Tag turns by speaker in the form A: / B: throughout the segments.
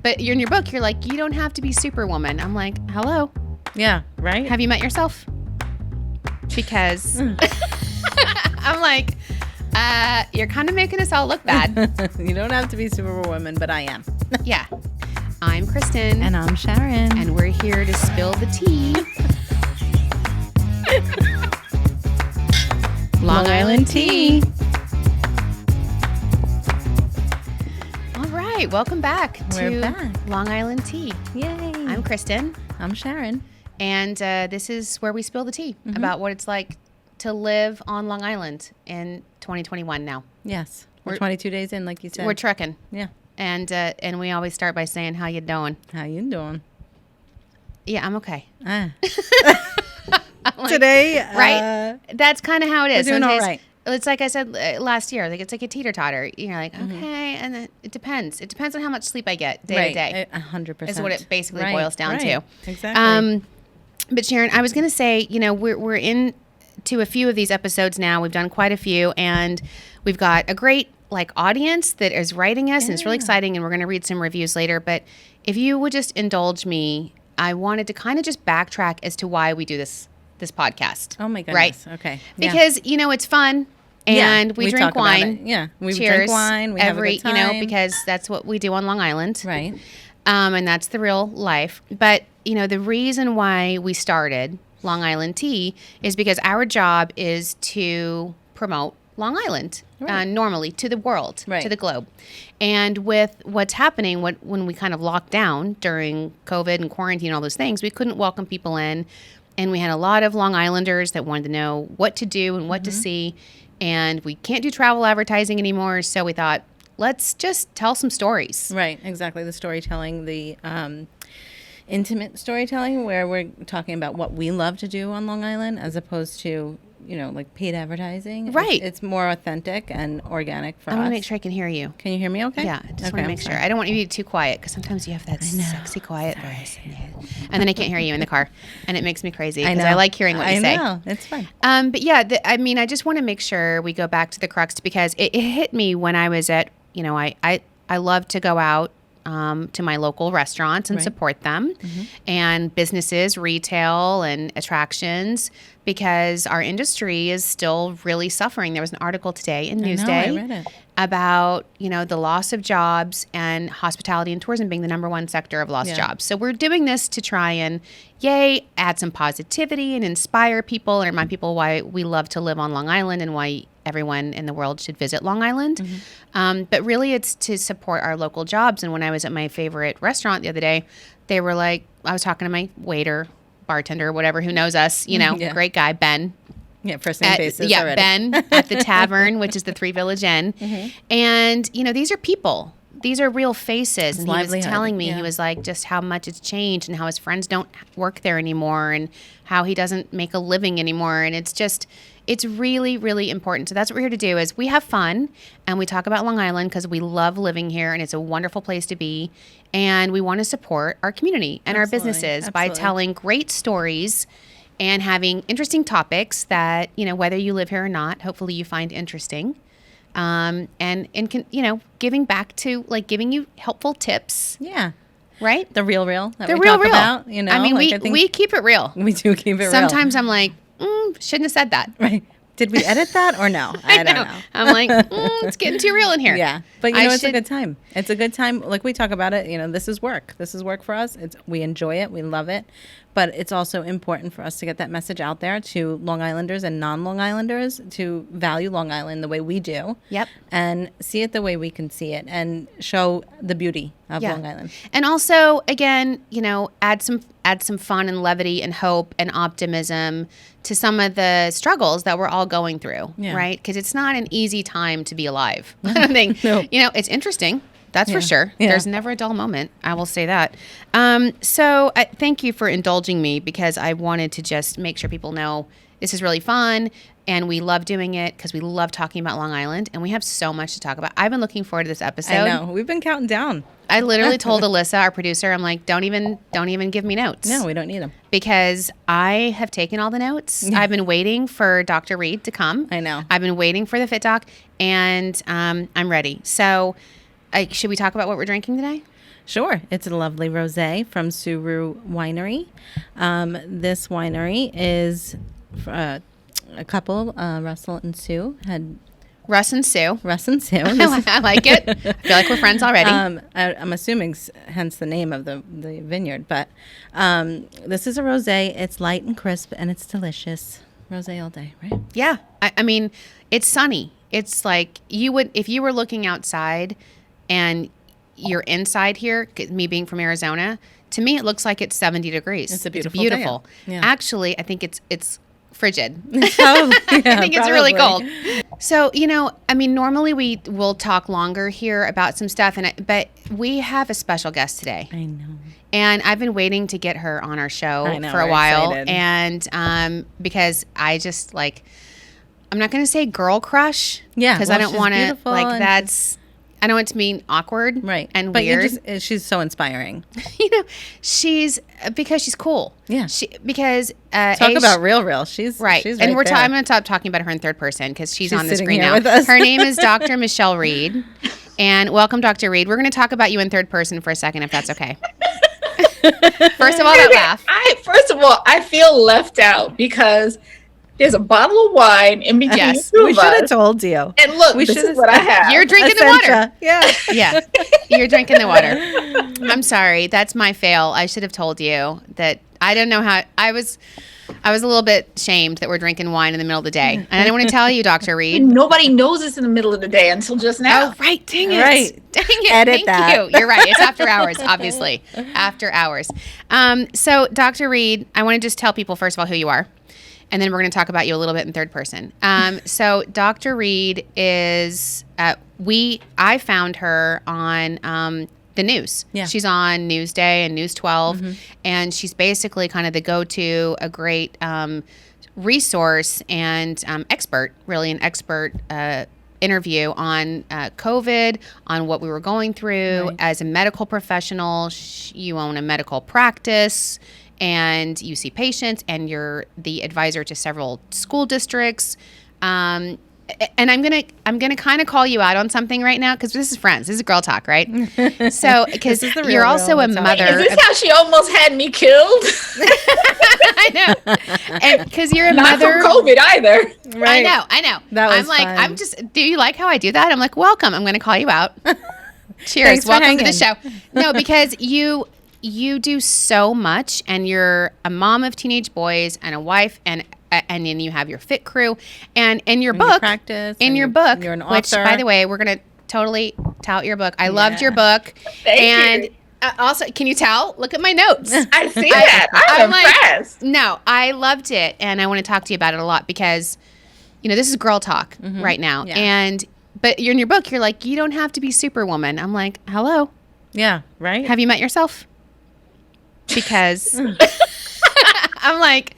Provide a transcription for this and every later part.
A: But in your book, you're like, you don't have to be Superwoman. I'm like, hello.
B: Yeah, right?
A: Have you met yourself? Because I'm like, you're kind of making us all look bad.
B: You don't have to be Superwoman, but I am.
A: Yeah. I'm Kristen.
B: And I'm Sharon.
A: And we're here to spill the tea. Long Island tea. All right. Welcome back to Long Island tea.
B: Yay.
A: I'm Kristen.
B: I'm Sharon.
A: And this is where we spill the tea about what it's like to live on Long Island in 2021 now.
B: Yes. We're 22 days in, like you said.
A: We're trekking.
B: Yeah.
A: And we always start by saying, how you doing?
B: How you doing?
A: Yeah, I'm okay.
B: Like, today,
A: right? That's kind of how it is.
B: We're doing all right.
A: It's like I said last year. Like it's like a teeter-totter. You're like, okay, and then it depends. It depends on how much sleep I get day to day.
B: 100%.
A: Is what it basically boils down to.
B: Exactly.
A: But Sharon, I was going to say, we're into a few of these episodes now. We've done quite a few, and we've got a great audience that is writing us, and it's really exciting. And we're going to read some reviews later. But if you would just indulge me, I wanted to kind of just backtrack as to why we do this podcast.
B: Oh my goodness.
A: Right?
B: Okay.
A: Because it's fun. And we drink wine.
B: Yeah. We
A: Cheers
B: drink wine. We have a good time.
A: Because that's what we do on Long Island.
B: Right.
A: And that's the real life. But, the reason why we started Long Island Tea is because our job is to promote Long Island normally to the world, to the globe. And with what's happening, when we kind of locked down during COVID and quarantine and all those things, we couldn't welcome people in. And we had a lot of Long Islanders that wanted to know what to do and what to see. And we can't do travel advertising anymore. So we thought, let's just tell some stories.
B: Right, exactly. The storytelling, the intimate storytelling, where we're talking about what we love to do on Long Island as opposed to, like paid advertising.
A: Right.
B: It's more authentic and organic for us.
A: I want to make sure I can hear you.
B: Can you hear me okay?
A: Yeah, I just want to make sure. I don't want you to be too quiet because sometimes you have that sexy quiet voice. And then I can't hear you in the car. And it makes me crazy because I like hearing what you say.
B: I know. It's fun.
A: But yeah, I just want to make sure we go back to the crux because it hit me when I was at, I love to go out to my local restaurants and support them and businesses, retail and attractions because our industry is still really suffering. There was an article today in Newsday
B: I read it.
A: about, the loss of jobs and hospitality and tourism being the number one sector of lost jobs. So we're doing this to try and, add some positivity and inspire people and remind people why we love to live on Long Island and why everyone in the world should visit Long Island. But really it's to support our local jobs. And when I was at my favorite restaurant the other day, they were like, I was talking to my waiter, bartender, whatever, who knows us, great guy, Ben.
B: Yeah, first name basis already.
A: Ben at the Tavern, which is the Three Village Inn. And, these are people. These are real faces. And he was telling me, he was like, just how much it's changed and how his friends don't work there anymore and how he doesn't make a living anymore. And it's really, really important. So that's what we're here to do is we have fun and we talk about Long Island because we love living here and it's a wonderful place to be. And we want to support our community and our businesses by telling great stories and having interesting topics that, whether you live here or not, hopefully you find interesting. And giving back to giving you helpful tips.
B: Yeah.
A: Right?
B: The real that
A: the
B: we
A: real
B: talk about,
A: I mean, we keep it real.
B: We do keep it real.
A: Sometimes I'm like, shouldn't have said that.
B: Right. Did we edit that or no? I don't know.
A: I'm like, it's getting too real in here.
B: Yeah. But it's a good time. It's a good time. Like we talk about it, this is work. This is work for us. We enjoy it. We love it. But it's also important for us to get that message out there to Long Islanders and non-Long Islanders to value Long Island the way we do.
A: Yep.
B: And see it the way we can see it and show the beauty of Long Island.
A: And also, again, add some fun and levity and hope and optimism to some of the struggles that we're all going through, right? Because it's not an easy time to be alive. I don't think, it's interesting. That's for sure. Yeah. There's never a dull moment. I will say that. So thank you for indulging me because I wanted to just make sure people know this is really fun and we love doing it because we love talking about Long Island and we have so much to talk about. I've been looking forward to this episode.
B: I know. We've been counting down.
A: I literally told Alyssa, our producer, I'm like, don't even give me notes.
B: No, we don't need them.
A: Because I have taken all the notes. I've been waiting for Dr. Reed to come.
B: I know.
A: I've been waiting for the Fit Doc, and I'm ready. So should we talk about what we're drinking today?
B: Sure. It's a lovely rosé from Suru Winery. This winery is a couple, Russell and Sue, had...
A: Russ and Sue.
B: Russ and Sue.
A: I like it. I feel like we're friends already.
B: I'm assuming, hence the name of the vineyard. But this is a rosé. It's light and crisp, and it's delicious. Rosé all day, right?
A: Yeah. I mean, it's sunny. It's like if you were looking outside and you're inside here, me being from Arizona, to me it looks like it's 70 degrees.
B: It's beautiful day.
A: Yeah. Actually, I think it's frigid.
B: Yeah,
A: I think it's really cold. So, I mean, normally we will talk longer here about some stuff, but we have a special guest today.
B: I know.
A: And I've been waiting to get her on our show for a while. Excited. And because I just I'm not going to say girl crush.
B: Yeah.
A: Because I don't want to, I don't want it to mean awkward and weird.
B: But she's so inspiring.
A: Because she's cool.
B: Yeah.
A: Because
B: talk about real. She's
A: right.
B: She's
A: and
B: right
A: I'm going to stop talking about her in third person because she's on the
B: sitting
A: screen
B: here
A: now.
B: with us.
A: Her name is Dr. Michele Reed. And welcome, Dr. Reed. We're going to talk about you in third person for a second, if that's okay. First of all, that laugh.
C: First of all, I feel left out because there's a bottle of wine in between
A: Yes.
C: the two
B: We
C: of us.
B: should have told you.
C: And look, this is what I have.
A: You're drinking the water.
B: Yeah.
A: Yeah. You're drinking the water. I'm sorry. That's my fail. I should have told you that. I don't know how. I was a little bit shamed that we're drinking wine in the middle of the day. And I didn't want to tell you, Dr. Reed.
C: And nobody knows it's in the middle of the day until just now.
A: Oh, right. Dang it.
B: Right.
A: Dang it.
B: Edit
A: Thank
B: that.
A: you. You're right. It's after hours, obviously. After hours. So, Dr. Reed, I want to just tell people, first of all, who you are. And then we're going to talk about you a little bit in third person. So Dr. Reed is, I found her on the news.
B: Yeah.
A: She's on Newsday and News 12. Mm-hmm. And she's basically kind of the go-to, a great resource and expert, really an expert interview on COVID, on what we were going through. Right. As a medical professional, you own a medical practice. And you see patients, and you're the advisor to several school districts. And I'm gonna kind of call you out on something right now because this is friends. This is girl talk, right? So because you're also a mother.
C: Is this how she almost had me killed?
A: I know, and because you're a
C: Not
A: mother.
C: Not from COVID either.
A: Right. I know.
B: That was
A: I'm like,
B: fun.
A: I'm just. Do you like how I do that? I'm like, welcome. I'm gonna call you out. Cheers.
B: Thanks for
A: Welcome to the
B: hanging.
A: show. No, because you do so much, and you're a mom of teenage boys and a wife, and then you have your fit crew, and in your book,
B: your book, you're an author.
A: Which, by the way, we're gonna totally tout your book. I loved your book.
C: Thank you.
A: Also, can you tell? Look at my notes.
C: I see that. I'm impressed.
A: No, I loved it, and I want to talk to you about it a lot because, this is girl talk right now, but you're in your book. You're like, you don't have to be Superwoman. I'm like, hello.
B: Yeah. Right.
A: Have you met yourself? Because I'm like,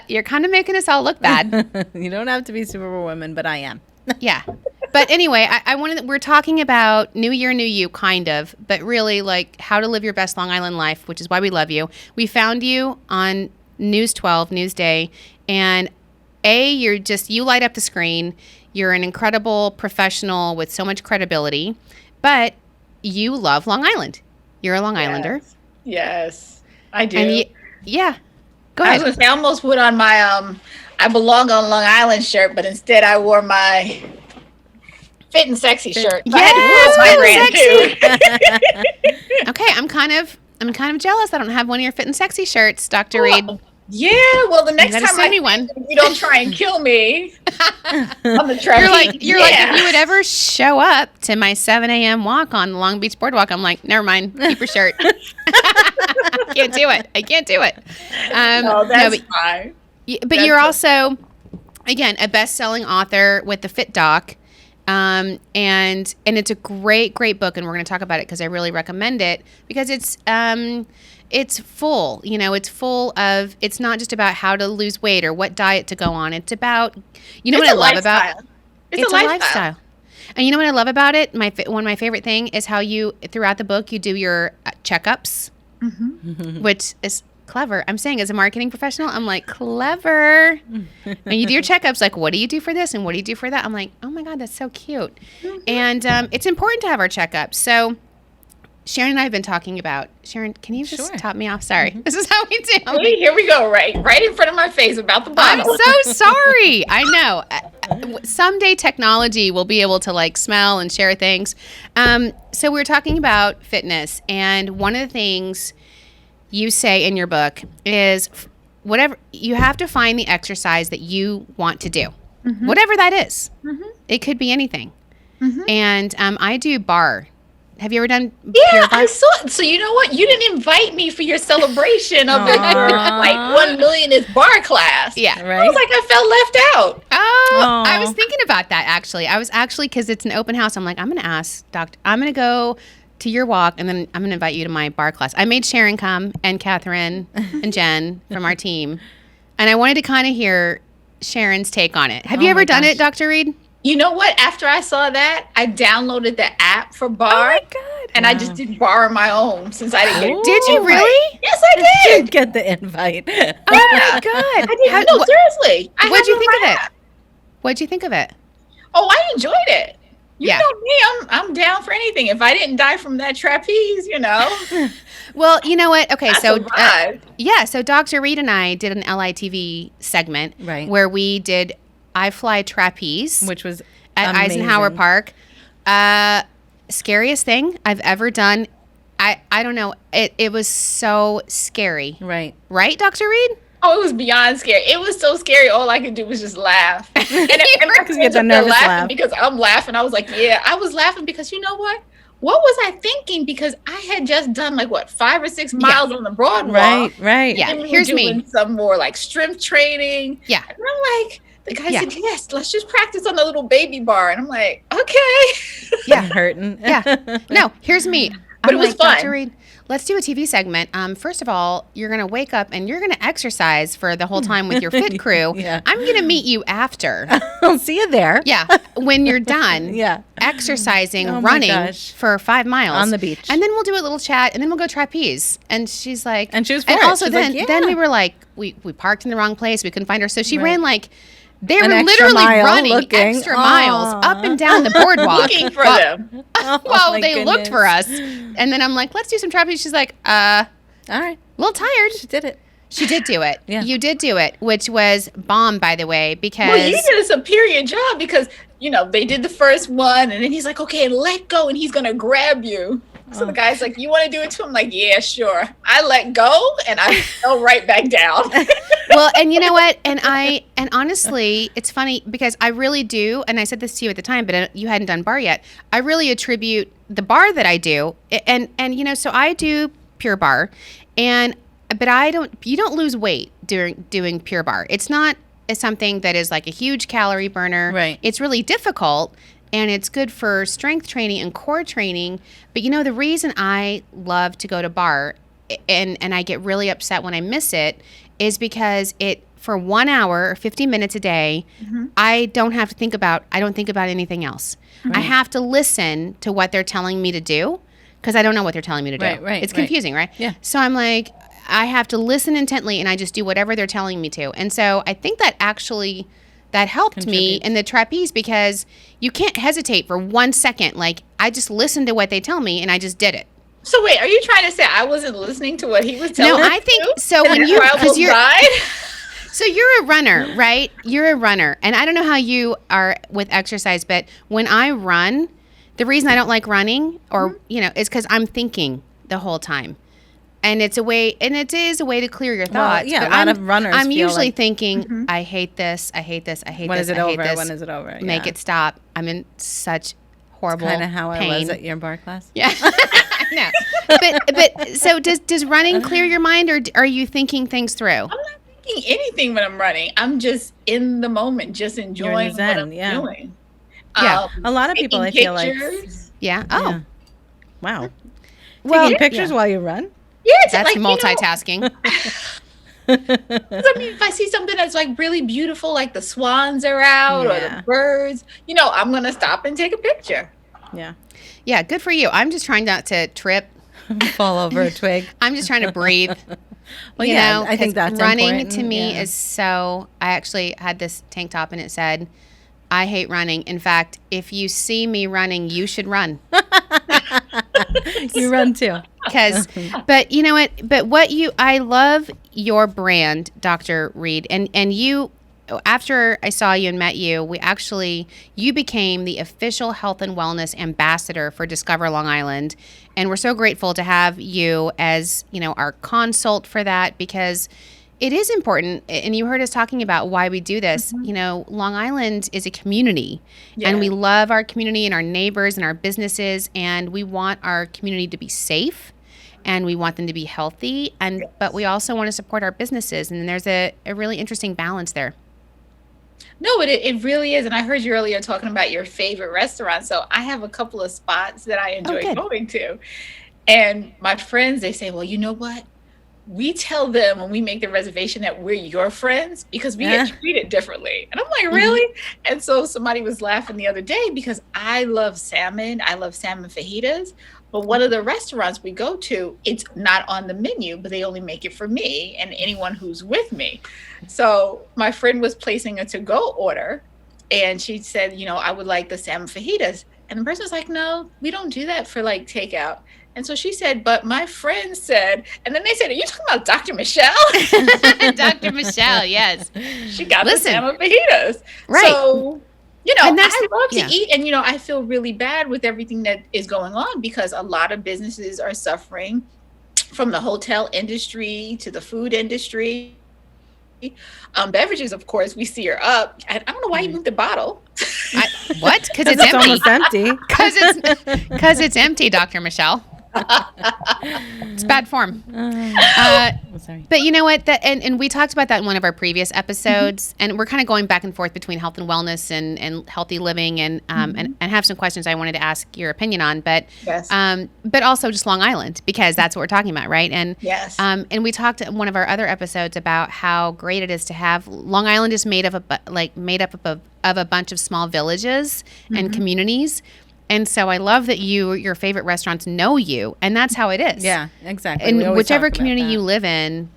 A: you're kind of making us all look bad.
B: You don't have to be Superwoman, but I am.
A: Yeah. But anyway, we're talking about New Year, New You, kind of, but really like how to live your best Long Island life, which is why we love you. We found you on News 12, Newsday, and you light up the screen. You're an incredible professional with so much credibility, but you love Long Island. You're a Long Islander.
C: Yes, I do.
A: And go ahead.
C: I was going to say, I almost put on my I belong on Long Island shirt, but instead I wore my fit and sexy shirt. So
A: I had to my brand too. Okay, I'm kind of jealous. I don't have one of your fit and sexy shirts, Dr. Reed.
C: Yeah, well, the next time you don't try and kill me on the track.
A: You're like, if you would ever show up to my 7 a.m. walk on the Long Beach Boardwalk, I'm like, never mind, keep your shirt. I can't do it.
C: No, that's fine.
A: But you're also, again, a best-selling author with the Fit Doc. And it's a great, great book, and we're going to talk about it because I really recommend it because it's full, it's full of, it's not just about how to lose weight or what diet to go on. It's about, what I love about it? It's a lifestyle. And you know what I love about it? One of my favorite thing is how you, throughout the book, you do your checkups, which is clever. I'm saying as a marketing professional, I'm like, clever. And you do your checkups, like, what do you do for this and what do you do for that? I'm like, oh my God, that's so cute. And it's important to have our checkups. So Sharon and I have been talking about. Sharon, can you just top me off? Sorry. This is how we do.
C: Here we go, right in front of my face about the bottle.
A: I'm so sorry. I know. Someday technology will be able to like smell and share things. So we're talking about fitness, and one of the things you say in your book is whatever you have to find the exercise that you want to do, whatever that is. It could be anything. And I do bar. Have you ever done
C: pure bar? I saw it. So you know what? You didn't invite me for your celebration of your like 1 millionth bar class.
A: Yeah,
C: right. I was like, I felt left out.
A: Oh, I was thinking about that actually. I was actually, because it's an open house. I'm like, I'm going to ask Doctor. I'm going to go to your walk, and then I'm going to invite you to my bar class. I made Sharon come, and Catherine and Jen from our team, and I wanted to kind of hear Sharon's take on it. Have you ever done it, Dr. Reed?
C: You know what? After I saw that, I downloaded the app for bar. Oh my God. And I just did bar on my own since I didn't get it.
A: Did you really?
C: Yes, I did.
B: You get the invite.
A: Oh my God.
C: I did. No, seriously.
A: What'd you think of it? What'd you think of it?
C: Oh, I enjoyed it. You know me, I'm down for anything. If I didn't die from that trapeze, you know.
A: Well, you know what? Okay,
C: so
A: so Dr. Reed and I did an LITV segment where we did I Fly Trapeze,
B: which was
A: at
B: amazing.
A: Eisenhower Park. Scariest thing I've ever done. I don't know. It was so scary.
B: Right,
A: Dr. Reed?
C: Oh, it was beyond scary. It was so scary. All I could do was just laugh. And I
B: get the nervous laugh
C: because I'm laughing. I was like, I was laughing because you know what? What was I thinking? Because I had just done 5 or 6 miles on the boardwalk.
B: Right.
A: Yeah.
C: And
A: Here's
C: doing some more like strength training.
A: Yeah.
C: And I'm like, the guy said, yes, let's just practice on the little baby bar. And I'm like, okay.
B: Yeah. Hurting.
A: Yeah. No, here's me.
C: But it was fun.
A: Dr. Reed, let's do a TV segment. First of all, you're going to wake up and you're going to exercise for the whole time with your fit crew. I'm going to meet you after.
B: I'll see you there.
A: Yeah. When you're done exercising, running for 5 miles.
B: On the beach.
A: And then we'll do a little chat, and then we'll go trapeze. And she's like...
B: And she was for
A: and
B: it.
A: also
B: she's
A: then we were like, we parked in the wrong place. We couldn't find her. So she ran They were
B: An
A: literally running
B: looking.
A: extra miles up and down the boardwalk.
C: Looking for them.
A: Well, they looked for us. And then I'm like, let's do some trapeze. She's like, all right. A little tired.
B: She did it.
A: She did do it.
B: Yeah.
A: You did do it, which was bomb, by the way, because...
C: Well, you did a superior job because, they did the first one, and then he's like, okay, let go, and he's going to grab you. So the guy's like, you want to do it too? I'm like, yeah, sure. I let go, and I fell right back down.
A: Well, and you know what? And honestly, it's funny because I really do, and I said this to you at the time, but you hadn't done bar yet. I really attribute the bar that I do, and so I do pure bar, but you don't lose weight during doing pure bar. It's not something that is like a huge calorie burner.
B: Right.
A: It's really difficult. And it's good for strength training and core training. But the reason I love to go to bar and I get really upset when I miss it is because for 1 hour or 50 minutes a day, I don't think about anything else. Right. I have to listen to what they're telling me to do because I don't know what they're telling me to do.
B: Right.
A: It's confusing, right?
B: Yeah.
A: So I'm like, I have to listen intently and I just do whatever they're telling me to. And so I think that actually... that helped me in the trapeze because you can't hesitate for 1 second. Like, I just listened to what they tell me and I just did it.
C: So wait, are you trying to say I wasn't listening to what he was telling me?
A: No, I think so. When you're died? So you're a runner, right? You're a runner. And I don't know how you are with exercise, but when I run, the reason I don't like running is because I'm thinking the whole time. And it is a way to clear your thoughts.
B: Well, a lot of runners
A: I'm usually
B: like,
A: thinking, I hate this, I hate this, I hate
B: when
A: this,
B: is it
A: I
B: over?
A: hate this.
B: When is it over?
A: Make it stop. I'm in such horrible pain.
B: Kind of how I was at your bar class.
A: Yeah. No. But so does running clear your mind, or are you thinking things through?
C: I'm not thinking anything when I'm running. I'm just in the moment, just enjoying what I'm doing.
B: Yeah. A lot of people, I feel like.
A: Yeah. Oh.
B: Yeah. Wow. Taking pictures while you run?
C: Yeah,
A: that's multitasking.
C: I mean, if I see something that's like really beautiful, like the swans are out or the birds, I'm gonna stop and take a picture.
B: Yeah.
A: Yeah, good for you. I'm just trying not to trip,
B: fall over a twig.
A: I'm just trying to breathe.
B: Well, I think that's
A: running
B: important.
A: to me is so. I actually had this tank top and it said, "I hate running. In fact, if you see me running, you should run."
B: You run too.
A: But you know what? But I love your brand, Dr. Reed, and you. After I saw you and met you, you became the official health and wellness ambassador for Discover Long Island, and we're so grateful to have you as our consult for that, because it is important. And you heard us talking about why we do this. Long Island is a community, and we love our community and our neighbors and our businesses, and we want our community to be safe. And we want them to be healthy, but we also want to support our businesses, and there's a really interesting balance there.
C: No, it really is. And I heard you earlier talking about your favorite restaurant. So I have a couple of spots that I enjoy going to. And my friends, they say, well, you know what? We tell them when we make the reservation that we're your friends because we get treated differently. And I'm like, really? And so somebody was laughing the other day because I love salmon. I love salmon fajitas. But one of the restaurants we go to, it's not on the menu, but they only make it for me and anyone who's with me. So my friend was placing a to-go order, and she said, I would like the salmon fajitas. And the person was like, no, we don't do that for like takeout. And so she said, but my friend said, and then they said, are you talking about Dr. Michele?
A: Dr. Michele, yes.
C: She got the salmon fajitas.
A: Right.
C: So, I love to eat, and, I feel really bad with everything that is going on because a lot of businesses are suffering, from the hotel industry to the food industry. Beverages, of course, we see are up. I don't know why you moved the bottle.
A: What? Because it's empty.
B: Almost empty.
A: Because it's empty, Dr. Michele. It's bad form.
B: Sorry.
A: But you know what? And we talked about that in one of our previous episodes, and we're kind of going back and forth between health and wellness and healthy living, and have some questions I wanted to ask your opinion on, but but also just Long Island, because that's what we're talking about, right? And and we talked in one of our other episodes about how great it is to have Long Island is made up of a bunch of small villages and communities. And so I love that your favorite restaurants know you, and that's how it is.
B: Yeah, exactly.
A: And whichever community you live in,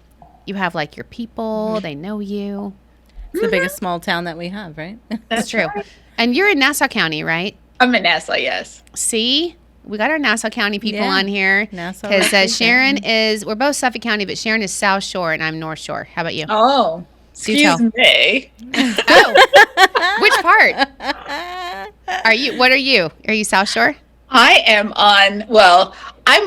A: you have like your people, they know you.
B: It's the biggest small town that we have, right?
A: That's true. Right. And you're in Nassau County, right?
C: I'm in Nassau, yes.
A: See? We got our Nassau County people on here.
B: Nassau.
A: Because Sharon we're both Suffolk County, but Sharon is South Shore and I'm North Shore. How about you?
C: Oh, excuse me.
A: Oh, which part? What are you? Are you South Shore?
C: I am I'm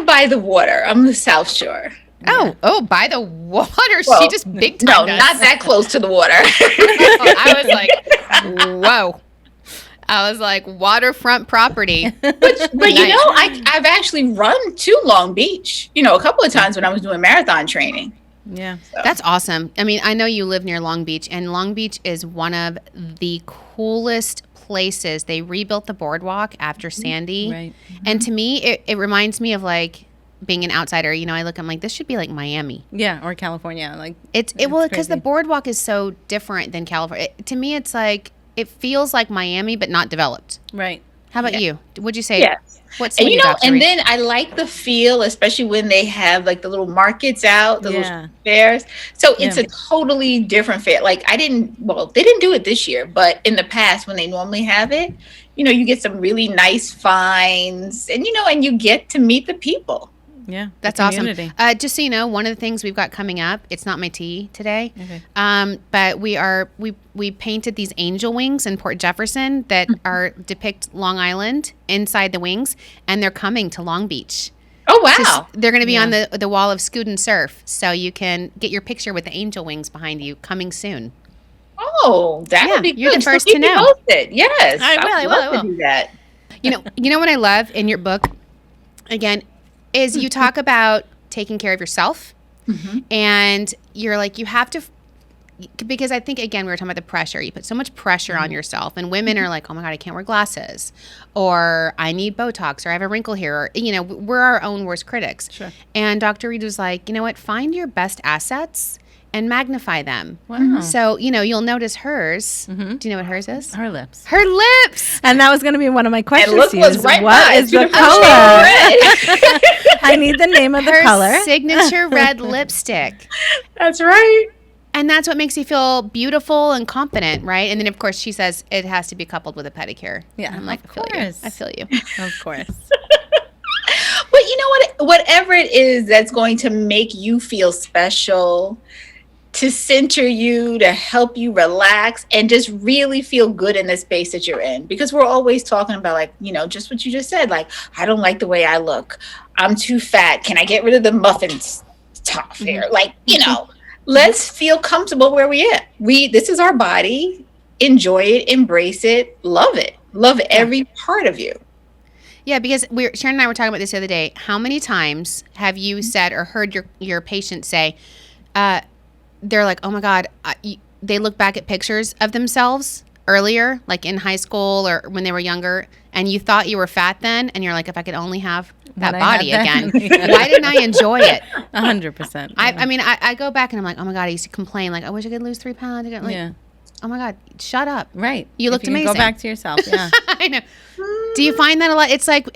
C: by the water. I'm the South Shore.
A: Oh, by the water. Well, she just big time.
C: No, not that close to the water.
A: I was like, whoa. I was like, waterfront property.
C: But nice. I've actually run to Long Beach, a couple of times when I was doing marathon training.
B: Yeah.
C: So.
A: That's awesome. I mean, I know you live near Long Beach, and Long Beach is one of the coolest places. They rebuilt the boardwalk after Sandy.
B: Right.
A: And to me, it reminds me of like being an outsider. I'm like, this should be like Miami.
B: Yeah, or California. Like
A: it's because the boardwalk is so different than California. To me, it's like, it feels like Miami, but not developed.
B: Right.
A: How about you? Would you say?
C: Yes.
A: And
C: then I like the feel, especially when they have like the little markets out, the little fairs. So it's a totally different fair. Like they didn't do it this year, but in the past when they normally have it, you get some really nice finds, and and you get to meet the people.
B: Yeah,
A: that's awesome. Just so you know, one of the things we've got coming up, it's not my tea today, but we painted these angel wings in Port Jefferson that depict Long Island inside the wings, and they're coming to Long Beach.
C: Oh, wow.
A: They're going to be on the wall of Scoot and Surf, so you can get your picture with the angel wings behind you coming soon.
C: Oh, that would be good.
A: You're the first to know.
C: Yes,
A: I will.
C: To do that.
A: You know what I love in your book, again, is you talk about taking care of yourself, and you're like, you have to, because I think, again, we were talking about the pressure. You put so much pressure on yourself, and women are like, oh my God, I can't wear glasses, or I need Botox, or I have a wrinkle here, or, we're our own worst critics.
B: Sure.
A: And Dr. Reed was like, you know what, find your best assets and magnify them.
B: Wow.
A: So, you'll notice hers. Do you know what hers is?
B: Her lips.
A: Her lips.
B: And that was going to be one of my questions.
C: And look what's right
B: what is the color? I need the name of the color.
A: Her signature red lipstick.
C: That's right.
A: And that's what makes you feel beautiful and confident, right? And then, of course, she says it has to be coupled with a pedicure.
B: Yeah,
A: and I'm like,
B: of course.
A: I feel you.
B: Of course.
C: But whatever it is that's going to make you feel special, to center you, to help you relax and just really feel good in the space that you're in. Because we're always talking about, like, you know, just what you just said, like, I don't like the way I look. I'm too fat. Can I get rid of the muffins top here? Like, you know, let's feel comfortable where we at. This is our body. Enjoy it, embrace it, love it. Love every part of you.
A: Yeah, because Sharon and I were talking about this the other day. How many times have you said or heard your patient say, they're like, oh my God, they look back at pictures of themselves earlier, like in high school or when they were younger, and you thought you were fat then, and you're like, if I could only have that body again, why didn't I enjoy it?
B: 100%.
A: I mean, I go back and I'm like, oh my God, I used to complain, like, I wish I could lose 3 pounds. Like, oh my God, shut up.
B: Right.
A: You looked amazing.
B: Go back to yourself. Yeah.
A: I know. Do you find that a lot? It's like,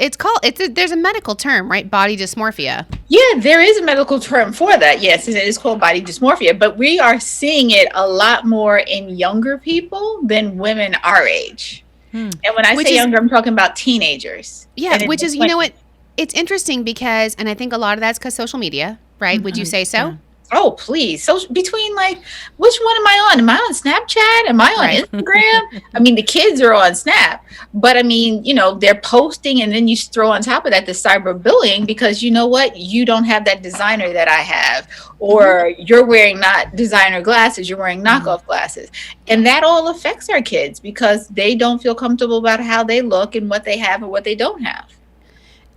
A: there's a medical term, right? Body dysmorphia.
C: Yeah, there is a medical term for that. Yes, it is called body dysmorphia, but we are seeing it a lot more in younger people than women our age. And when I say younger, I'm talking about teenagers.
A: Yeah, which is, you know what? It's interesting because, and I think a lot of that's because social media, right? Would you say so?
C: Yeah. Oh, please. So between, like, which one am I on? Am I on Snapchat? Am I on Instagram? I mean, the kids are on Snap, but I mean, you know, they're posting, and then you throw on top of that the cyberbullying because you know what? You don't have that designer that I have, or you're wearing not designer glasses, you're wearing knockoff glasses. And that all affects our kids because they don't feel comfortable about how they look and what they have and what they don't have.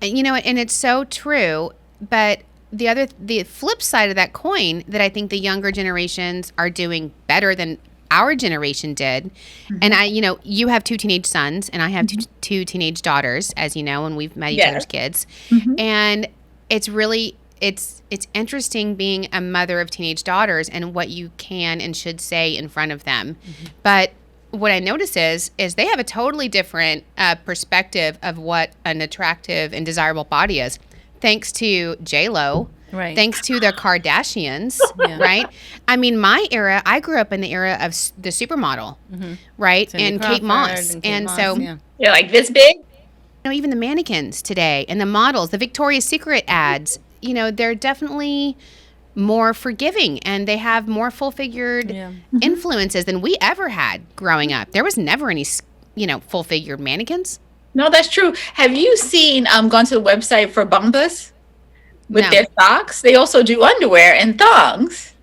A: And you know, and it's so true, but the flip side of that coin that I think the younger generations are doing better than our generation did. And you have 2 teenage sons and I have two teenage daughters, as you know, and we've met each other's kids. And it's really, it's interesting being a mother of teenage daughters and what you can and should say in front of them. But what I notice is they have a totally different perspective of what an attractive and desirable body is. Thanks to J-Lo, right? Thanks to the Kardashians, right? I mean, my era, I grew up in the era of the supermodel, right? Cindy and Crawford Kate Moss. And so,
C: you're like this big?
A: You know, even the mannequins today and the models, the Victoria's Secret ads, you know, they're definitely more forgiving and they have more full-figured influences than we ever had growing up. There was never any, you know, full-figured mannequins.
C: No, that's true. Have you seen gone to the website for Bombas with their socks? They also do underwear and thongs,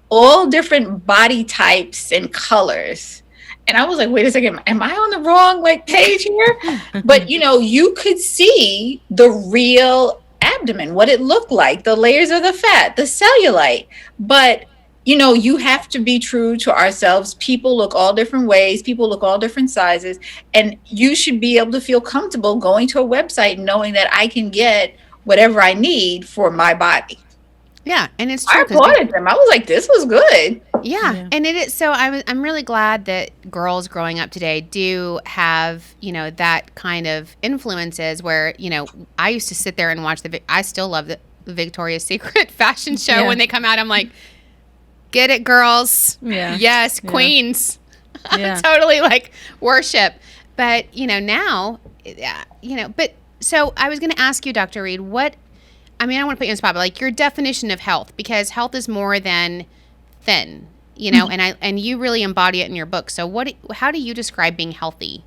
C: all different body types and colors. And I was like, wait a second, am I on the wrong page here? But you know, you could see the real abdomen, what it looked like, the layers of the fat, the cellulite. But you know, you have to be true to ourselves. People look all different ways. People look all different sizes. And you should be able to feel comfortable going to a website knowing that I can get whatever I need for my body.
A: Yeah, and it's true.
C: I applauded them. I was like, this was good.
A: Yeah. And it is. So I'm really glad that girls growing up today do have, you know, that kind of influences where, you know, I used to sit there and watch I still love the Victoria's Secret fashion show when they come out. I'm like, get it, girls. Yeah. Yes, queens. Yeah. Totally worship. But, you know, now, you know, but so I was going to ask you, Dr. Reed, I want to put you on the spot, but your definition of health, because health is more than thin, you know, and you really embody it in your book. So how do you describe being healthy?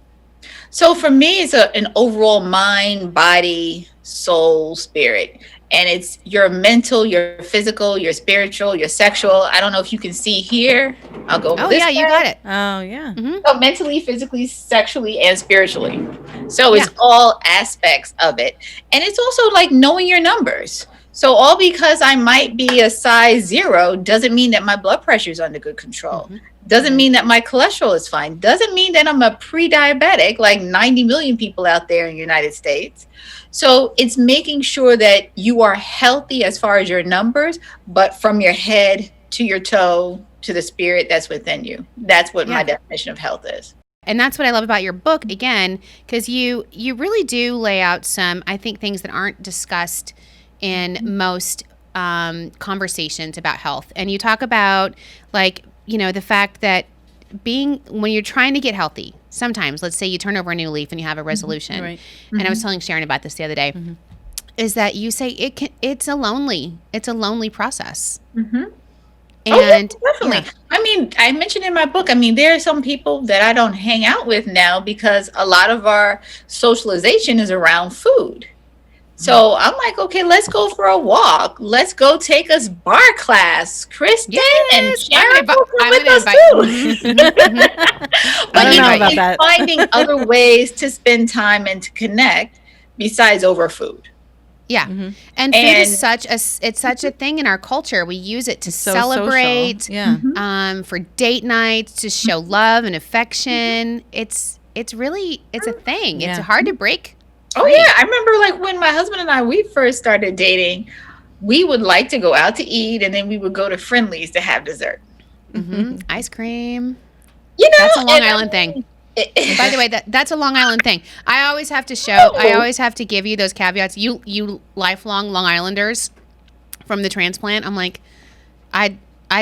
C: So for me, it's an overall mind, body, soul, spirit. And it's your mental, your physical, your spiritual, your sexual. I don't know if you can see here. I'll go over this.
A: Oh, yeah, you got it.
B: Oh, yeah.
C: So mentally, physically, sexually, and spiritually. So it's all aspects of it. And it's also like knowing your numbers. So all because I might be a size 0 doesn't mean that my blood pressure is under good control. Doesn't mean that my cholesterol is fine. Doesn't mean that I'm a pre-diabetic like 90 million people out there in the United States. So it's making sure that you are healthy as far as your numbers, but from your head to your toe to the spirit that's within you. That's what my definition of health is.
A: And that's what I love about your book, again, because you really do lay out some, I think, things that aren't discussed in most conversations about health. And you talk about, the fact that when you're trying to get healthy, sometimes, let's say you turn over a new leaf and you have a resolution. Right. And I was telling Sharon about this the other day. is that you say it's a lonely process.
C: Mm-hmm.
A: And
C: definitely. Yeah. I mean, I mentioned in my book, I mean, there are some people that I don't hang out with now because a lot of our socialization is around food. So I'm like, okay, let's go for a walk. Let's go take us bar class. Kristen and Sharon I'm with us too. But you know, finding other ways to spend time and to connect besides over food.
A: Yeah. Mm-hmm. And food is such a thing in our culture. We use it to celebrate, for date nights, to show love and affection. It's a thing. Yeah. It's hard to break.
C: Oh yeah, I remember like when my husband and we first started dating, we would like to go out to eat, and then we would go to Friendly's to have dessert.
A: Mm-hmm. Ice cream.
C: You know,
A: that's a Long Island thing. By the way, that's a Long Island thing. I always have to give you those caveats. You lifelong Long Islanders from the transplant. I'm like, I'd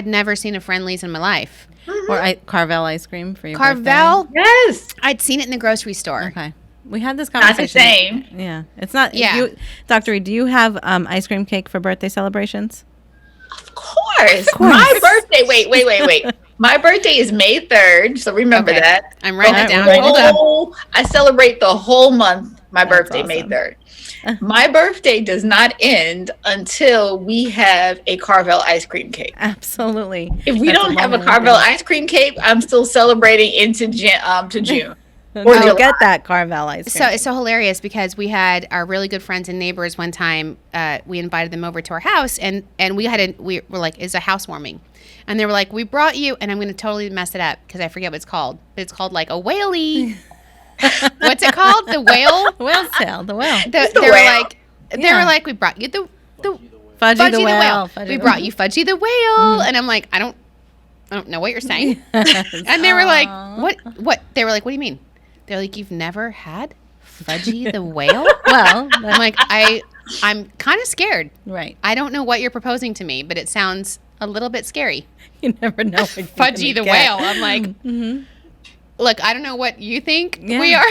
A: never seen a Friendly's in my life.
B: Mm-hmm. Or Carvel ice cream for your
A: Carvel?
B: birthday.
C: Yes.
A: I'd seen it in the grocery store.
B: Okay. We had this conversation.
C: Not the same.
B: Yeah. It's not. Yeah. Dr. Reed, do you have ice cream cake for birthday celebrations?
C: Of course. My birthday. Wait. My birthday is May 3rd, so remember that.
A: I'm writing it down.
C: I celebrate the whole month. My birthday, awesome. May 3rd. My birthday does not end until we have a Carvel ice cream cake.
B: Absolutely.
C: If we don't have a Carvel ice cream cake, I'm still celebrating into June.
B: Or get that Carvel ice cream.
A: So it's so hilarious because we had our really good friends and neighbors one time. We invited them over to our house, and we were like, "Is a housewarming?" And they were like, "We brought you," and I'm going to totally mess it up because I forget what it's called. But it's called like a whaley. What's it called? The whale?
B: Whale's tail. The whale.
A: They were like, "We brought you the Fudgy the whale. We brought you Fudgy the whale," and I'm like, I don't know what you're saying. And they were like, "What?" They were like, "What do you mean?" They're like, "You've never had Fudgy the whale?"
B: Well,
A: I'm like, I'm kind of scared.
B: Right.
A: I don't know what you're proposing to me, but it sounds a little bit scary.
B: You never know.
A: Fudgy the whale. I'm like, look, I don't know what you think we are.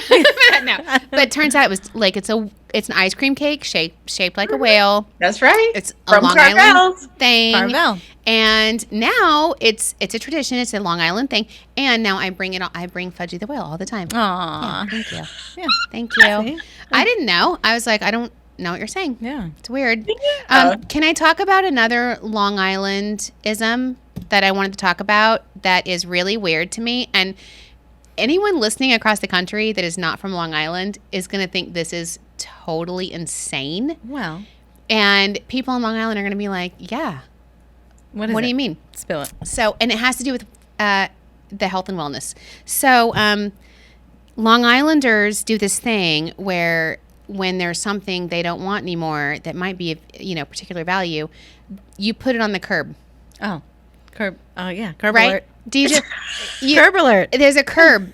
A: No. But it turns out it was like it's an ice cream cake shaped like a whale.
C: That's right.
A: It's a Long Island thing. Carvel. And now it's a tradition. It's a Long Island thing. And now I bring Fudgy the whale all the time.
B: Aww.
A: Yeah, thank you. Yeah, thank you. I didn't know. I was like, I don't know what you're saying.
B: Yeah.
A: It's weird. Can I talk about another Long Island-ism that I wanted to talk about that is really weird to me? And anyone listening across the country that is not from Long Island is going to think this is totally insane.
B: Well.
A: And people on Long Island are going to be like, yeah. What do you mean?
B: Spill it.
A: So, and it has to do with the health and wellness. So, Long Islanders do this thing where when there's something they don't want anymore that might be of, particular value, you put it on the curb.
B: Oh, curb. Oh, yeah. Curb
A: right?
B: alert.
A: Do you just
B: curb alert?
A: There's a curb.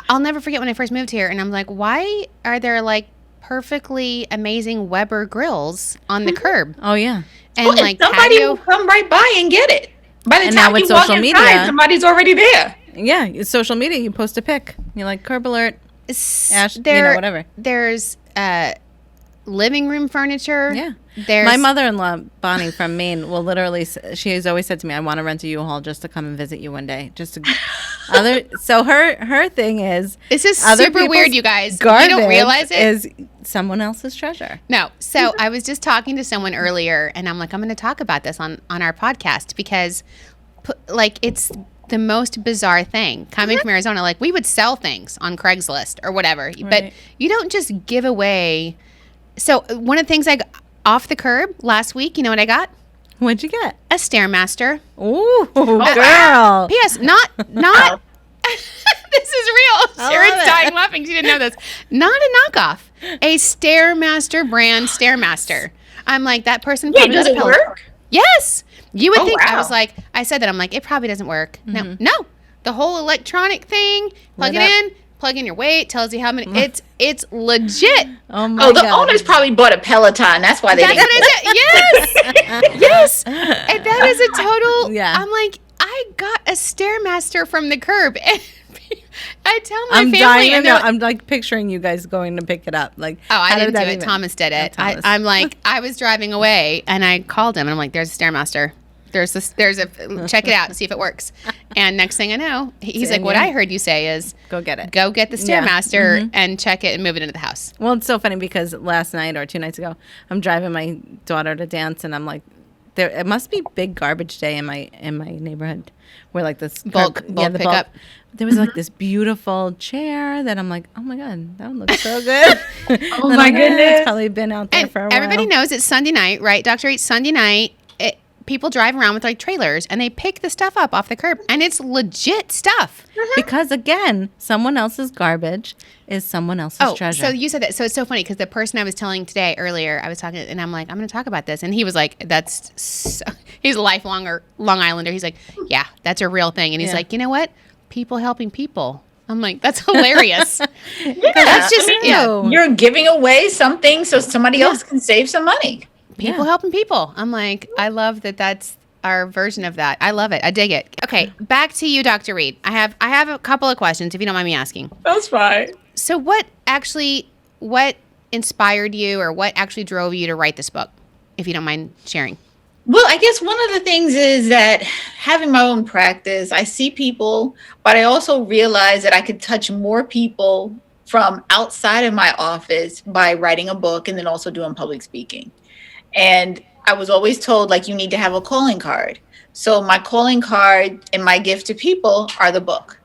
A: I'll never forget when I first moved here, and I'm like, why are there like perfectly amazing Weber grills on the curb?
B: Oh yeah,
C: and like somebody will come right by and get it. By the time you walk inside, somebody's already there.
B: Yeah, it's social media. You post a pic. You're like curb alert. Ash, whatever.
A: There's living room furniture.
B: Yeah. My mother-in-law, Bonnie from Maine, will literally, she has always said to me, I want to rent a U-Haul just to come and visit you one day. So her thing is.
A: This is super weird, you guys. You don't realize it?
B: Is someone else's treasure.
A: No. So I was just talking to someone earlier, and I'm like, I'm going to talk about this on our podcast because, like, it's the most bizarre thing. Coming from Arizona, like, we would sell things on Craigslist or whatever. Right. But you don't just give away. So one of the things I got off the curb last week, you know what I got?
B: What'd you get?
A: A Stairmaster.
B: Ooh, girl.
A: P.S. Not. This is real. Sharon's dying laughing. She didn't know this. Not a knockoff. A Stairmaster brand Stairmaster. I'm like, that person probably
C: does it work?
A: Yes. You would think. Wow. I said that. I'm like, it probably doesn't work. Mm-hmm. No. The whole electronic thing, plug it in. Plug in your weight, tells you how many. It's legit.
B: Oh my God.
C: The owners probably bought a Peloton. That's why they.
A: That's what I did. Yes. And that is a total. Yeah. I'm like, I got a Stairmaster from the curb, I tell my family.
B: I'm like picturing you guys going to pick it up. Like,
A: I didn't do it. Thomas did it. I'm like, I was driving away and I called him and I'm like, there's a Stairmaster. There's a check it out and see if it works. And next thing I know, he's like, what I heard you say is
B: go get it.
A: Go get the Stairmaster and check it and move it into the house.
B: Well, it's so funny because last night or 2 nights ago, I'm driving my daughter to dance and I'm like, it must be big garbage day in my neighborhood where like this
A: bulk pickup.
B: There was like this beautiful chair that I'm like, oh my God, that one looks so good.
C: Oh my goodness.
B: It's probably been out there for a while.
A: Everybody knows it's Sunday night, right? Dr. Eat Sunday night. People drive around with like trailers and they pick the stuff up off the curb and it's legit stuff.
B: Because again, someone else's garbage is someone else's treasure.
A: So you said that. So it's so funny because the person I was telling today earlier, I was talking and I'm like, I'm going to talk about this. And he was like, he's a lifelong Long Islander. He's like, yeah, that's a real thing. And he's like, you know what? People helping people. I'm like, that's hilarious. That's just,
C: you're giving away something so somebody else can save some money.
A: People helping people. I'm like, I love that that's our version of that. I love it. I dig it. Okay, back to you, Dr. Reed. I have a couple of questions, if you don't mind me asking.
C: That's fine.
A: So what inspired you or what actually drove you to write this book, if you don't mind sharing?
C: Well, I guess one of the things is that having my own practice, I see people, but I also realize that I could touch more people from outside of my office by writing a book and then also doing public speaking. And I was always told, like, you need to have a calling card. So my calling card and my gift to people are the book.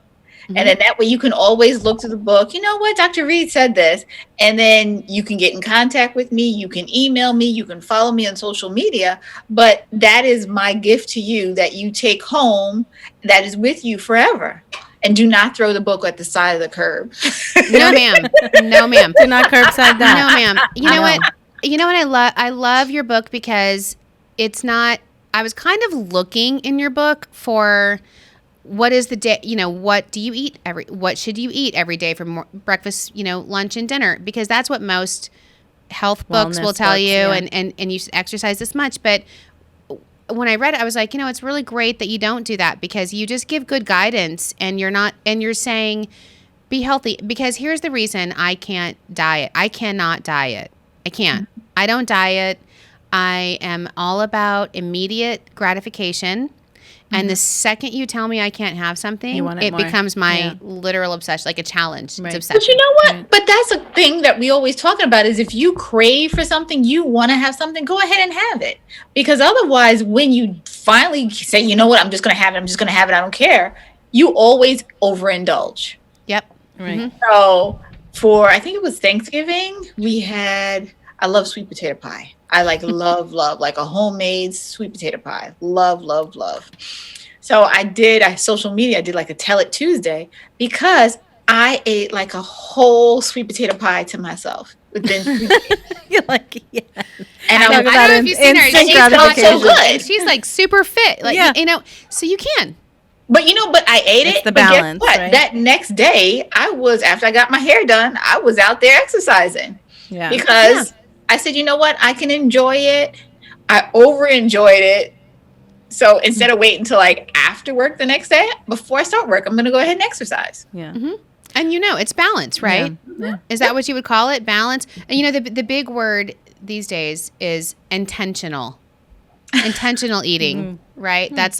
C: Mm-hmm. And then that way you can always look to the book. You know what? Dr. Reed said this. And then you can get in contact with me. You can email me. You can follow me on social media. But that is my gift to you that you take home that is with you forever. And do not throw the book at the side of the curb.
A: No, ma'am. No, ma'am.
B: Do not curbside that.
A: No, ma'am. You know what? You know what I love your book because it's not, I was kind of looking in your book for what is the day, what do you eat what should you eat every day for breakfast, lunch and dinner? Because that's what most health books will tell you and you should exercise this much. But when I read it, I was like, it's really great that you don't do that because you just give good guidance and you're saying be healthy because here's the reason I can't diet. I cannot diet. I can't. I don't diet. I am all about immediate gratification. And the second you tell me I can't have something, it becomes my literal obsession, like a challenge.
B: Right.
A: It's obsession.
C: But you know what? Right. But that's a thing that we always talking about is if you crave for something, you want to have something, go ahead and have it. Because otherwise, when you finally say, you know what, I'm just going to have it, I don't care, you always overindulge.
A: Yep.
B: Right.
A: Mm-hmm.
C: So I think it was Thanksgiving, I love sweet potato pie. I love like a homemade sweet potato pie. Love. So I social media, I did like a Tell It Tuesday because I ate like a whole sweet potato pie to myself within 3 days.
B: You're like, yeah.
C: And
A: I don't know if you've seen her. She's
C: not so good.
A: She's like super fit. Like, so you can.
C: But I ate it.
B: The
C: but
B: balance,
C: guess what?
B: right?
C: That next day, after I got my hair done, I was out there exercising.
B: Yeah.
C: Because I said, you know what? I can enjoy it. I over-enjoyed it. So instead of waiting until like after work the next day, before I start work, I'm going to go ahead and exercise.
B: Yeah.
A: Mm-hmm. And it's balance, right?
B: Yeah.
A: Is that what you would call it? Balance? And the big word these days is intentional. Intentional eating, right? Mm-hmm. That's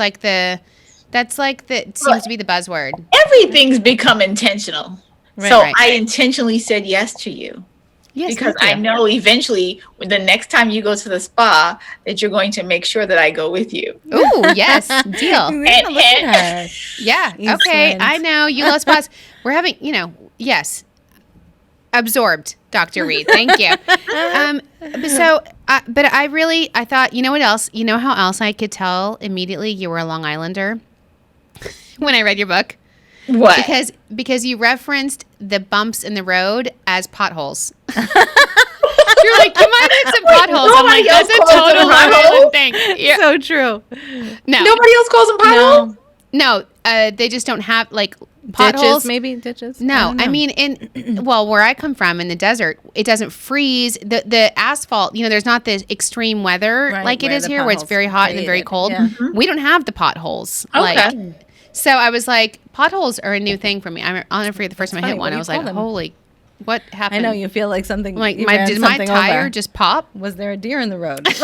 A: like it seems to be the buzzword.
C: Everything's become intentional.
B: Right,
C: so I intentionally said yes to you.
A: Yes,
C: because I know eventually the next time you go to the spa that you're going to make sure that I go with you.
A: Ooh, yes, deal.
C: and
A: yeah, okay, I know you love spas. We're having, yes, absorbed, Dr. Reed. Thank you. But I thought, you know what else? You know how else I could tell immediately you were a Long Islander when I read your book?
C: What?
A: Because you referenced the bumps in the road as potholes. You're like, you might hit some potholes. I'm like, that's a total Long Island thing. Yeah.
B: So true.
A: No.
C: Nobody else calls them potholes?
A: No, they just don't have like potholes.
B: Ditches.
A: No, I mean where I come from in the desert, it doesn't freeze. The asphalt, there's not this extreme weather like it is here, where it's very hot and then very cold.
B: Yeah.
A: We don't have the potholes.
C: Okay.
A: So I was like, potholes are a new thing for me. I'll never forget the first time I hit one. I was like, holy, what happened?
B: I know, you feel like something.
A: Like, did my tire just pop?
B: Was there a deer in the road?
A: But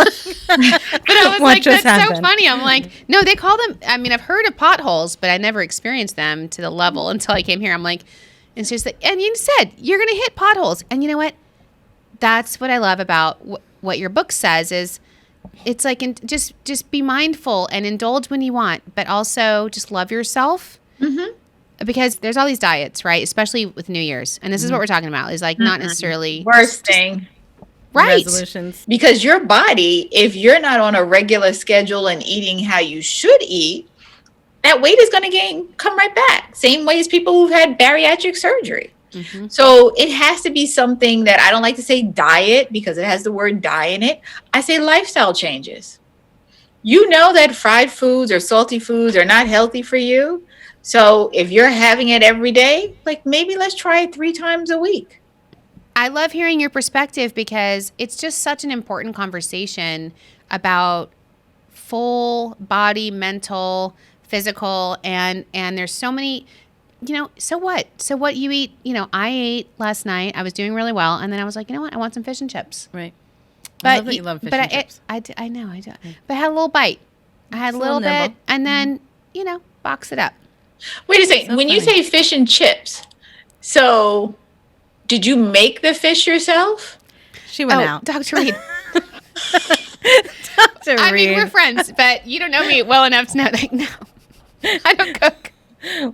A: I was like, that's so funny. I'm like, no, they call them, I mean, I've heard of potholes, but I never experienced them to the level until I came here. I'm like, and she's like, and you said, you're going to hit potholes. And you know what? That's what I love about what your book says is, it's like just be mindful and indulge when you want, but also just love yourself. Mm-hmm. Because there's all these diets, right? Especially with New Year's. And this is what we're talking about, is like not necessarily...
C: Worst thing.
A: Right.
B: Resolutions.
C: Because your body, if you're not on a regular schedule and eating how you should eat, that weight is going to come right back. Same way as people who've had bariatric surgery. Mm-hmm. So it has to be something that I don't like to say diet because it has the word die in it. I say lifestyle changes. You know that fried foods or salty foods are not healthy for you. So if you're having it every day, like maybe let's try it 3 times a week.
A: I love hearing your perspective because it's just such an important conversation about full body, mental, physical, and there's so many, so what? So what you eat, I ate last night. I was doing really well. And then I was like, you know what? I want some fish and chips.
B: Right.
A: But
B: I love that you love fish and chips.
A: I know. I do. But I had a little bite. I had a little bit and then, box it up.
C: Wait a second. When you say fish and chips, so did you make the fish yourself?
B: She went out.
A: Dr. Reed.
B: Dr. Reed.
A: I mean, we're friends, but you don't know me well enough to know that, no, I don't cook.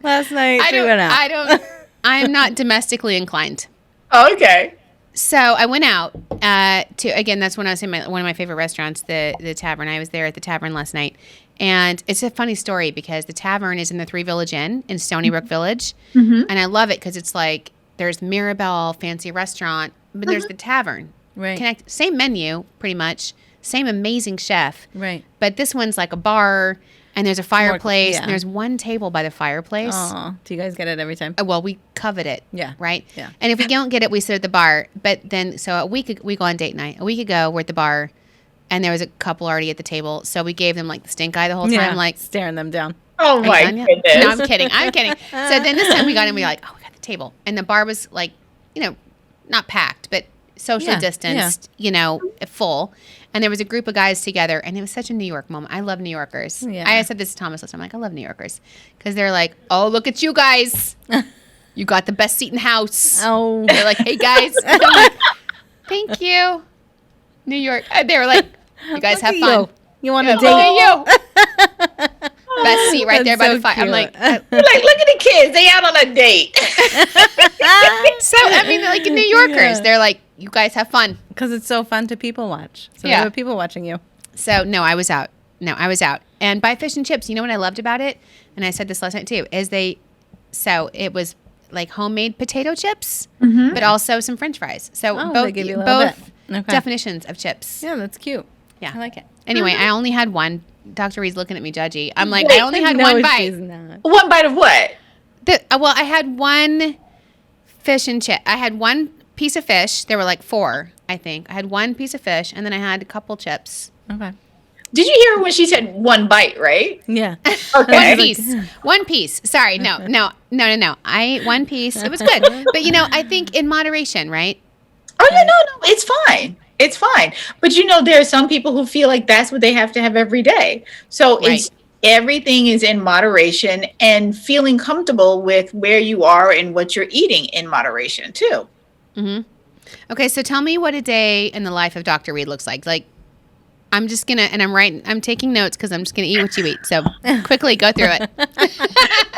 B: Last night, she went out.
A: I am not domestically inclined.
C: Oh, okay.
A: So I went out again, that's when I was in one of my favorite restaurants, the Tavern. I was there at the Tavern last night. And it's a funny story because the Tavern is in the 3 Village Inn in Stony Brook Village. Mm-hmm. And I love it because it's like there's Mirabelle, fancy restaurant, but there's the Tavern.
B: Right.
A: Same menu, pretty much. Same amazing chef.
B: Right.
A: But this one's like a bar, and there's a fireplace, and there's one table by the fireplace.
B: Oh, do you guys get it every time?
A: Well, we covet it.
B: Yeah.
A: Right?
B: Yeah.
A: And if we don't get it, we sit at the bar. But then, so we go on date night. A week ago, we're at the bar. And there was a couple already at the table. So we gave them like the stink eye the whole time. Like
B: staring them down.
C: Oh my goodness.
A: No, I'm kidding. So then this time we got in, we were like, oh, we got the table. And the bar was like, not packed, but socially distanced, full. And there was a group of guys together. And it was such a New York moment. I love New Yorkers. Yeah. I said this to Thomas last time. I'm like, I love New Yorkers. Because they're like, oh, look at you guys. You got the best seat in the house.
B: Oh.
A: They're like, hey, guys. And I'm like, thank you. New York. They were like, you guys have fun.
B: You want to date?
A: Look at you. Best seat right there by the fire.
B: Cute.
A: I'm like,
C: look at the kids. They out on a date.
A: so, I mean, like New Yorkers, they're like, you guys have fun.
B: Because it's so fun to people watch. So there were people watching you.
A: So, no, I was out. And by fish and chips, you know what I loved about it? And I said this last night too, is it was like homemade potato chips, but also some French fries. So both definitions of chips.
B: Yeah, that's cute.
A: Yeah.
B: I like it.
A: Anyway, I only had one. Dr. Reed's looking at me judgy. I'm like, I only had one bite.
C: One bite of what?
A: I had one fish and chip. I had one piece of fish. There were like 4, I think. I had one piece of fish, and then I had a couple chips.
B: Okay.
C: Did you hear when she said one bite, right?
B: Yeah.
C: Okay.
A: One piece. Sorry. No. I ate one piece. It was good. But, I think in moderation, right?
C: Oh, yeah, no. It's fine. It's fine. But, there are some people who feel like that's what they have to have every day. So everything is in moderation and feeling comfortable with where you are and what you're eating in moderation, too.
A: Mm-hmm. Okay, so tell me what a day in the life of Dr. Reed looks like. Like, I'm just going to, and I'm taking notes because I'm just going to eat what you eat. So quickly go through it.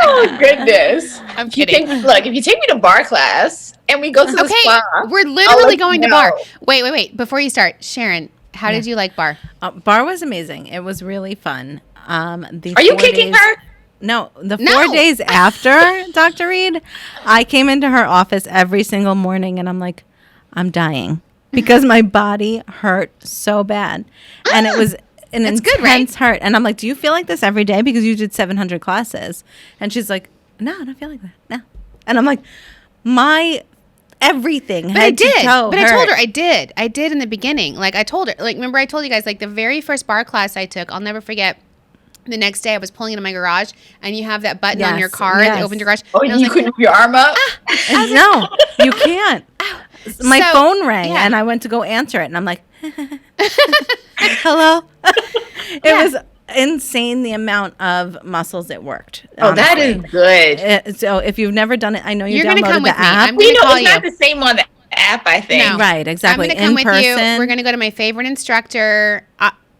C: Oh, goodness.
A: I'm kidding.
C: If you take me to bar class and we go to the spa.
A: We're literally going to bar. Wait. Before you start, Sharon, how did you like bar?
B: Bar was amazing. It was really fun.
C: Are you kicking her?
B: No, 4 days after Dr. Reed, I came into her office every single morning and I'm like, I'm dying. Because my body hurt so bad. And it was an intense hurt. And I'm like, do you feel like this every day? Because you did 700 classes. And she's like, no, I don't feel like that. No. And I'm like, my everything
A: But I did.
B: But
A: I told her I did. I did in the beginning. Like, I told her. Like, remember I told you guys, like, the very first bar class I took, I'll never forget. The next day I was pulling into my garage, and you have that button on your car that opens your garage.
C: Oh, and you couldn't put your arm up?
B: No, you can't. My phone rang, and I went to go answer it, and I'm like, hello? It was insane the amount of muscles it worked.
C: Oh, honestly. That is good.
B: So if you've never done it, I know
A: you're going to come with
B: the app.
A: Me. I'm going to call
C: it's not the same on the app, I think.
A: No.
B: Right, exactly.
A: I'm going to come with you. We're going to go to my favorite instructor.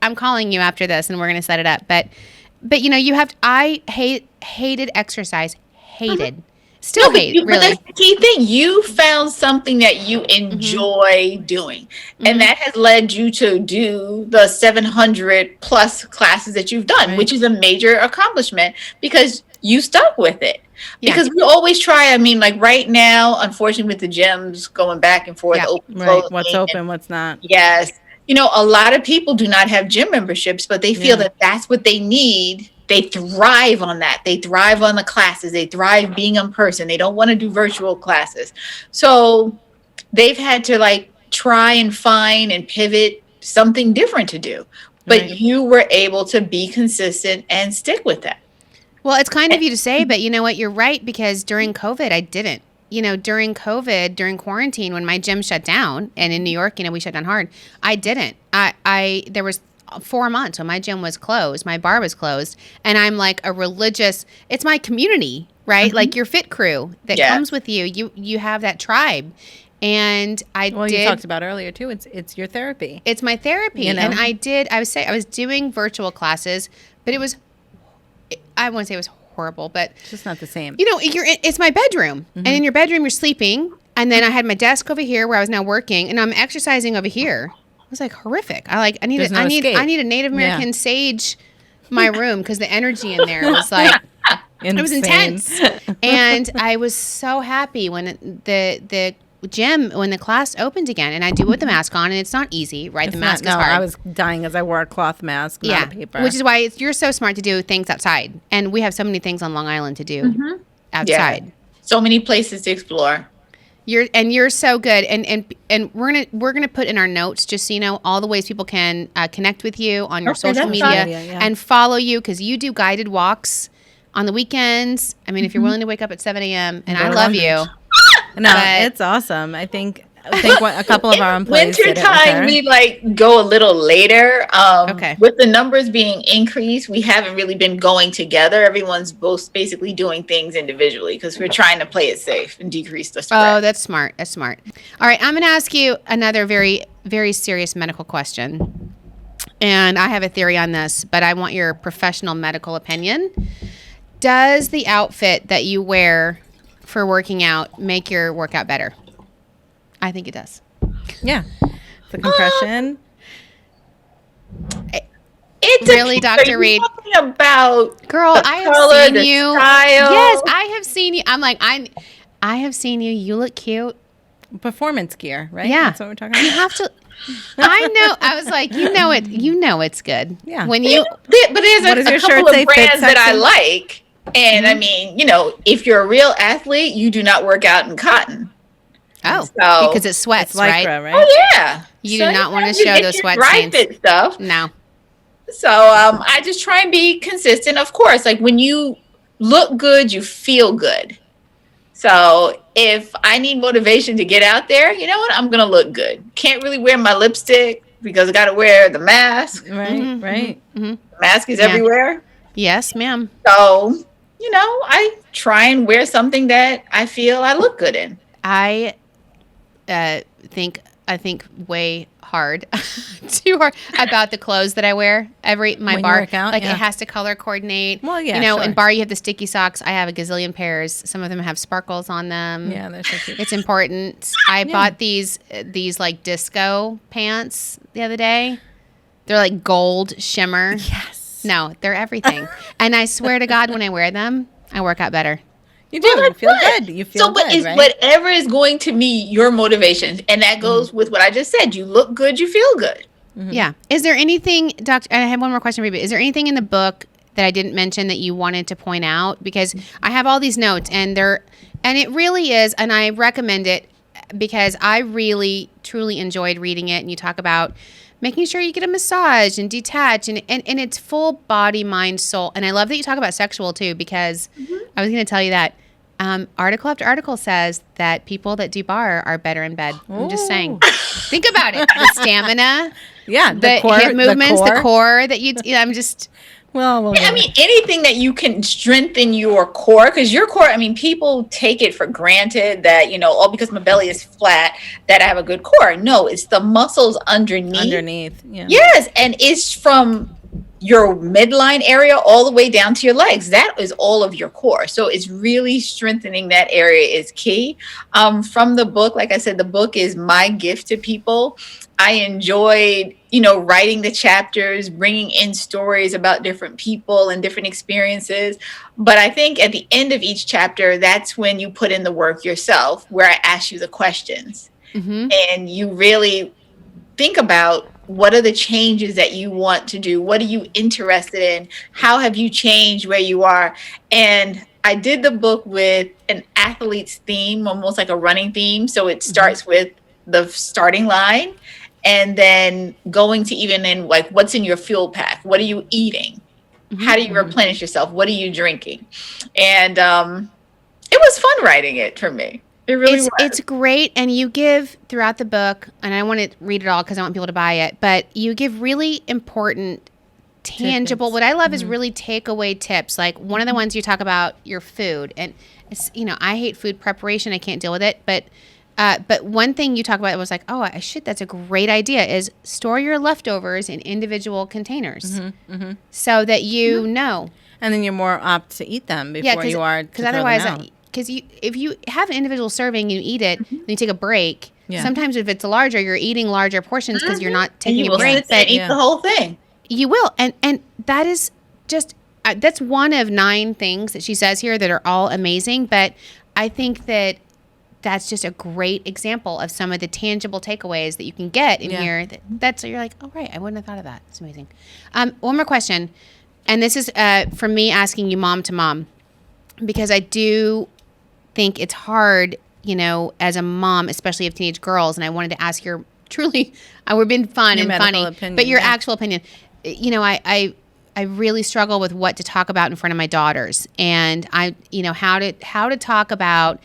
A: I'm calling you after this, and we're going to set it up. But you know, you have. I hated exercise. Hated. Still hate. Really.
C: But that's the key thing. You found something that you enjoy doing, and that has led you to do the 700 plus classes that you've done, which is a major accomplishment because you stuck with it. Yeah. Because we always try. I mean, like right now, unfortunately, with the gyms going back and forth, open, closing,
B: what's open, what's not.
C: Yes. You know, a lot of people do not have gym memberships, but they feel that that's what they need. They thrive on that. They thrive on the classes. They thrive being in person. They don't want to do virtual classes. So they've had to like try and find and pivot something different to do. But you were able to be consistent and stick with that.
A: Well, it's kind of you to say, but you know what? You're right, because during COVID, I didn't. You know, during COVID, during quarantine, when my gym shut down, and in New York, you know, we shut down hard, I didn't. There was 4 months when my gym was closed, my bar was closed, and I'm like a religious, it's my community, right? Like your fit crew that comes with you. You have that tribe. And
B: you talked about earlier too. It's your therapy.
A: It's my therapy. You know? And I was doing virtual classes, but it was, I won't say it was horrible, but
B: it's just not the same.
A: You know, it's my bedroom, and in your bedroom you're sleeping, and then I had my desk over here where I was now working, and I'm exercising over here. It was like horrific. I need a Native American sage my room, because the energy in there was like it was intense. And I was so happy when the gym, when the class opened again, and I do it with the mask on, and it's not easy, right? The mask is hard.
B: I was dying as I wore a cloth mask, not a paper.
A: Which is why you're so smart to do things outside, and we have so many things on Long Island to do outside. Yeah.
C: So many places to explore.
A: You're so good, and we're gonna put in our notes, just so you know, all the ways people can connect with you on your social media and follow you, because you do guided walks on the weekends. I mean, if you're willing to wake up at 7 a.m. and I love you.
B: No, it's awesome. I think a couple of our employees
C: winter time we like go a little later. With the numbers being increased, we haven't really been going together. Everyone's both basically doing things individually because we're trying to play it safe and decrease the spread.
A: Oh, that's smart. That's smart. All right, I'm going to ask you another very, very serious medical question. And I have a theory on this, but I want your professional medical opinion. Does the outfit that you wear for working out make your workout better? I think it does.
B: Yeah. The compression.
C: It's
A: really, Dr. Reed.
C: About
A: girl, I have seen you.
C: Style.
A: Yes, I have seen you. I'm like, I have seen you. You look cute.
B: Performance gear, right?
A: Yeah.
B: That's what we're talking about.
A: You have to. I know. I was like, you know it. You know it's good.
B: Yeah.
C: But there's a couple of brands that I like. And I mean, you know, if you're a real athlete, you do not work out in cotton.
A: Oh, so, because it sweats,
B: it's lycra,
A: right?
C: Oh, yeah.
A: You do not want to show those sweat stains.
C: Fit stuff.
A: No.
C: So I just try and be consistent. Of course, like when you look good, you feel good. So if I need motivation to get out there, you know what? I'm going to look good. Can't really wear my lipstick because I got to wear the mask.
B: Right, right.
C: The mask is everywhere.
A: Yes, ma'am.
C: So, you know, I try and wear something that I feel I look good in.
A: I think way too hard about the clothes that I wear. My bar,
B: workout,
A: like it has to color coordinate.
B: Well, yeah,
A: you know,
B: sure.
A: in bar you have the sticky socks. I have a gazillion pairs. Some of them have sparkles on them.
B: Yeah, they're so cute.
A: It's important. I bought these like disco pants the other day. They're like gold shimmer.
B: Yes.
A: No, they're everything. And I swear to God, when I wear them, I work out better.
B: You do. You feel good. You feel good,
C: it's
B: right?
C: whatever is going to meet your motivation. And that goes with what I just said. You look good, you feel good.
A: Mm-hmm. Yeah. Is there anything, Doctor, I have one more question for you, but is there anything in the book that I didn't mention that you wanted to point out? Because I have all these notes and it really is, and I recommend it because I really, truly enjoyed reading it. And you talk about making sure you get a massage and detach and it's full body, mind, soul. And I love that you talk about sexual too, because I was going to tell you that article after article says that people that do bar are better in bed. I'm just saying. Think about it. The stamina.
B: Yeah.
A: The core, hip movements, the core that I'm just...
C: Well, I mean, anything that you can strengthen your core, because your core, I mean, people take it for granted that, because my belly is flat, that I have a good core. No, it's the muscles underneath.
B: Yeah.
C: Yes, and it's from your midline area all the way down to your legs. That is all of your core. So it's really strengthening that area is key. From the book, like I said, the book is my gift to people. I enjoyed, writing the chapters, bringing in stories about different people and different experiences. But I think at the end of each chapter, that's when you put in the work yourself, where I ask you the questions. And you really think about, what are the changes that you want to do? What are you interested in? How have you changed where you are? And I did the book with an athlete's theme, almost like a running theme. So it starts with the starting line, and then going to even in like, what's in your fuel pack? What are you eating? How do you replenish yourself? What are you drinking? And it was fun writing it for me. It really was.
A: It's great, and you give throughout the book, and I want to read it all because I want people to buy it, but you give really important, tangible, tidbits. What I love is really takeaway tips. Like one of the ones you talk about your food, and it's, I hate food preparation. I can't deal with it, but one thing you talk about was like, that's a great idea, is store your leftovers in individual containers so that you know.
B: And then you're more apt to eat them before you are to throw them out.
A: Because if you have an individual serving and you eat it, then you take a break. Yeah. Sometimes if it's larger, you're eating larger portions because you're not taking a break.
C: But eat the whole thing.
A: You will, and that is just that's one of 9 things that she says here that are all amazing. But I think that's just a great example of some of the tangible takeaways that you can get in here. That's you're like, oh right, I wouldn't have thought of that. It's amazing. One more question, and this is from me asking you, mom to mom, because I do think it's hard, as a mom, especially of teenage girls, and I wanted to ask your truly, we've been fun and funny, opinion, but your actual opinion. I really struggle with what to talk about in front of my daughters, and how to talk about,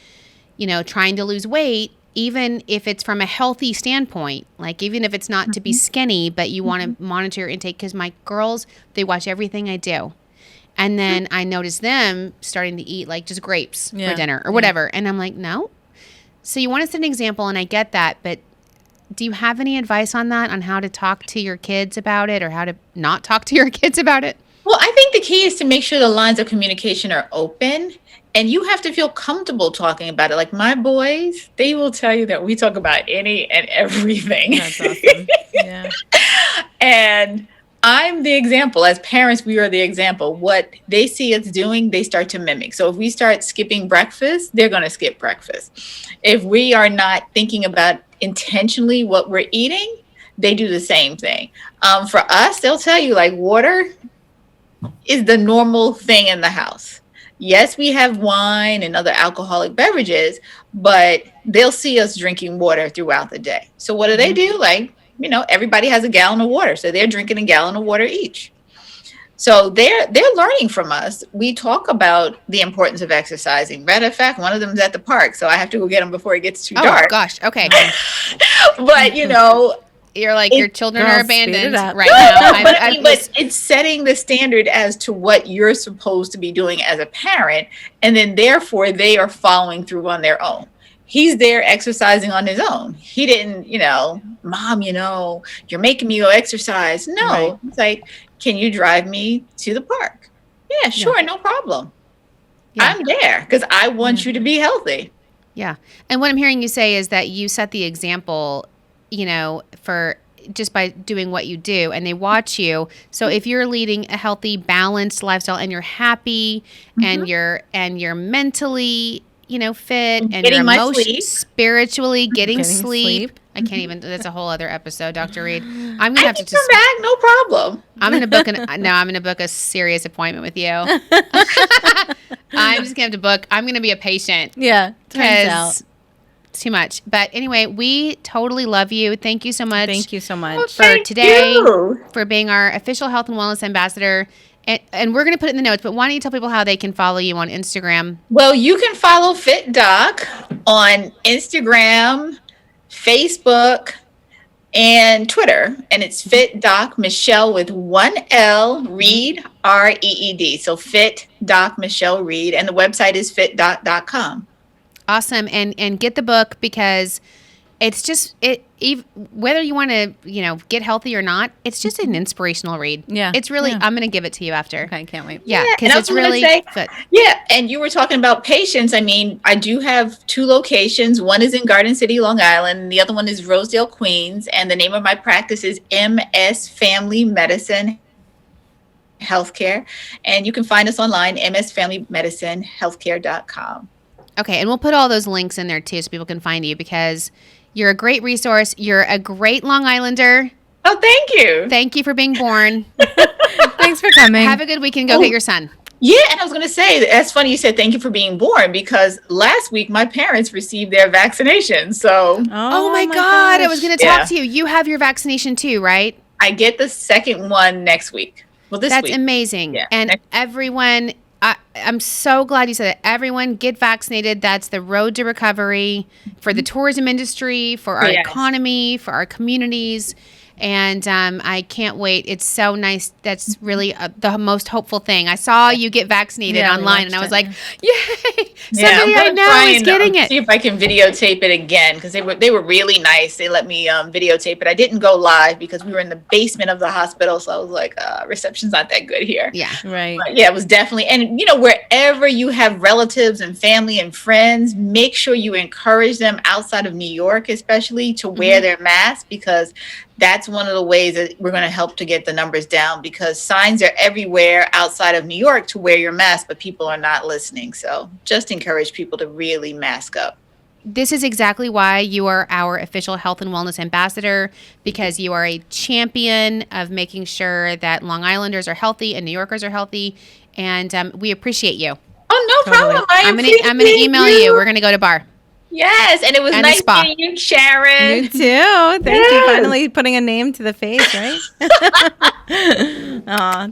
A: trying to lose weight, even if it's from a healthy standpoint, like even if it's not to be skinny, but you want to monitor your intake, because my girls, they watch everything I do. And then I notice them starting to eat like just grapes for dinner or whatever. And I'm like, no. So you want to set an example, and I get that. But do you have any advice on that, on how to talk to your kids about it or how to not talk to your kids about it?
C: Well, I think the key is to make sure the lines of communication are open, and you have to feel comfortable talking about it. Like my boys, they will tell you that we talk about any and everything.
B: That's awesome. Yeah.
C: And I'm the example. As parents, we are the example. What they see us doing, they start to mimic. So if we start skipping breakfast, they're going to skip breakfast. If we are not thinking about intentionally what we're eating, they do the same thing. For us, they'll tell you like water is the normal thing in the house. Yes, we have wine and other alcoholic beverages, but they'll see us drinking water throughout the day. So what do they do? Like, everybody has a gallon of water, so they're drinking a gallon of water each. So they're learning from us. We talk about the importance of exercising. Matter of fact, one of them is at the park, so I have to go get them before it gets too dark.
A: Oh gosh, okay.
C: But
A: you're like, your children are abandoned right
C: now. But it's setting the standard as to what you're supposed to be doing as a parent, and then therefore they are following through on their own. He's there exercising on his own. He didn't, Mom, you're making me go exercise. No, right. It's like, can you drive me to the park? Yeah, sure, no problem. Yeah. I'm there because I want you to be healthy.
A: Yeah. And what I'm hearing you say is that you set the example, for just by doing what you do, and they watch you. So if you're leading a healthy, balanced lifestyle, and you're happy, and you're mentally, fit, and
C: getting
A: emotionally, spiritually getting sleep. I can't even. That's a whole other episode, Dr. Reed. I'm gonna have to
C: come back. No problem.
A: I'm gonna book a serious appointment with you. I'm just gonna have to book. I'm gonna be a patient.
B: Yeah, turns out.
A: It's too much. But anyway, we totally love you. Thank you so much.
B: Thank you so much
A: for today, for being our official health and wellness ambassador. And we're going to put it in the notes, but why don't you tell people how they can follow you on Instagram?
C: Well, you can follow Fit Doc on Instagram, Facebook, and Twitter. And it's Fit Doc Michele with one L, Reed, REED. So Fit Doc Michele Reed. And the website is fitdoc.com.
A: Awesome. And get the book, because it's just whether you want to, get healthy or not, it's just an inspirational read.
B: Yeah.
A: It's really, I'm going to give it to you after.
B: Okay, can't wait.
A: Yeah, because it's really good.
C: Yeah, and you were talking about patients. I mean, I do have 2 locations. One is in Garden City, Long Island, and the other one is Rosedale, Queens. And the name of my practice is MS Family Medicine Healthcare. And you can find us online, msfamilymedicinehealthcare.com.
A: Okay, and we'll put all those links in there too so people can find you, because you're a great resource. You're a great Long Islander.
C: Oh, thank you.
A: Thank you for being born.
B: Thanks for coming.
A: Have a good weekend. Go get your son.
C: Yeah, and I was going to say, that's funny you said thank you for being born, because last week my parents received their vaccination. So,
A: oh my God, I was going to talk to you. You have your vaccination too, right?
C: I get the second one next week. Well, this week.
A: That's amazing.
C: Yeah.
A: And everyone, I'm so glad you said that. Everyone get vaccinated. That's the road to recovery for the tourism industry, for our economy, for our communities. And I can't wait. It's so nice. That's really the most hopeful thing. I saw you get vaccinated online, and I was like, yay! Somebody I know is getting it.
C: See if I can videotape it again, because they were really nice. They let me videotape it. I didn't go live because we were in the basement of the hospital, so I was like, reception's not that good here.
A: Yeah,
B: right.
C: But yeah, it was definitely. And wherever you have relatives and family and friends, make sure you encourage them outside of New York, especially, to wear their mask, because that's one of the ways that we're going to help to get the numbers down, because signs are everywhere outside of New York to wear your mask, but people are not listening. So just encourage people to really mask up.
A: This is exactly why you are our official health and wellness ambassador, because you are a champion of making sure that Long Islanders are healthy and New Yorkers are healthy. And we appreciate you.
C: Oh, no problem.
A: I'm going to email you. We're going to go to bar.
C: Yes, and it was nice meeting you, Sharon.
B: You too. Thank you. Finally putting a name to the face, right?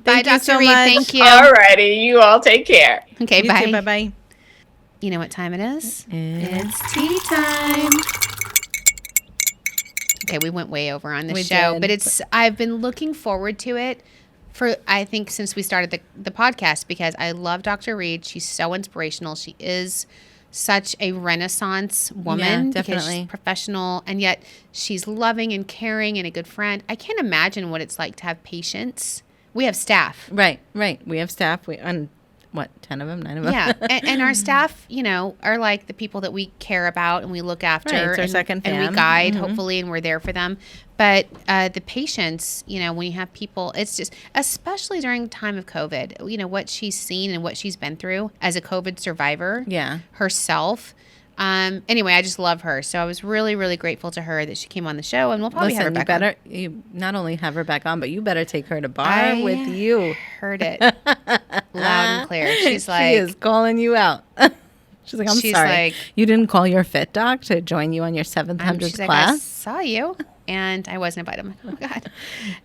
A: Bye, Dr. Reed. Thank you.
C: All righty. You all take care.
A: Okay, bye.
B: Bye-bye.
A: You know what time it is?
B: It's
A: tea time. Okay, we went way over on this show, but I've been looking forward to it I think since we started the podcast, because I love Dr. Reed. She's so inspirational. She is such a Renaissance woman, because she's professional, and yet she's loving and caring and a good friend. I can't imagine what it's like to have patients. We have staff.
B: Right. We have staff. 10 of them, 9 of them?
A: Yeah, and our staff, are like the people that we care about and we look after.
B: Right, it's our second fam.
A: And we guide, hopefully, and we're there for them. But the patients, when you have people, it's just, especially during the time of COVID, what she's seen and what she's been through as a COVID survivor herself. Anyway, I just love her. So I was really, really grateful to her that she came on the show, and we'll probably have her back on.
B: You not only have her back on, but you better take her to bar with you.
A: Heard it loud and clear. She's like,
B: she is calling you out. She's like, I'm sorry. You didn't call your fit doc to join you on your 700th class?
A: Like, I saw you, and I wasn't invited. I'm like, oh, God.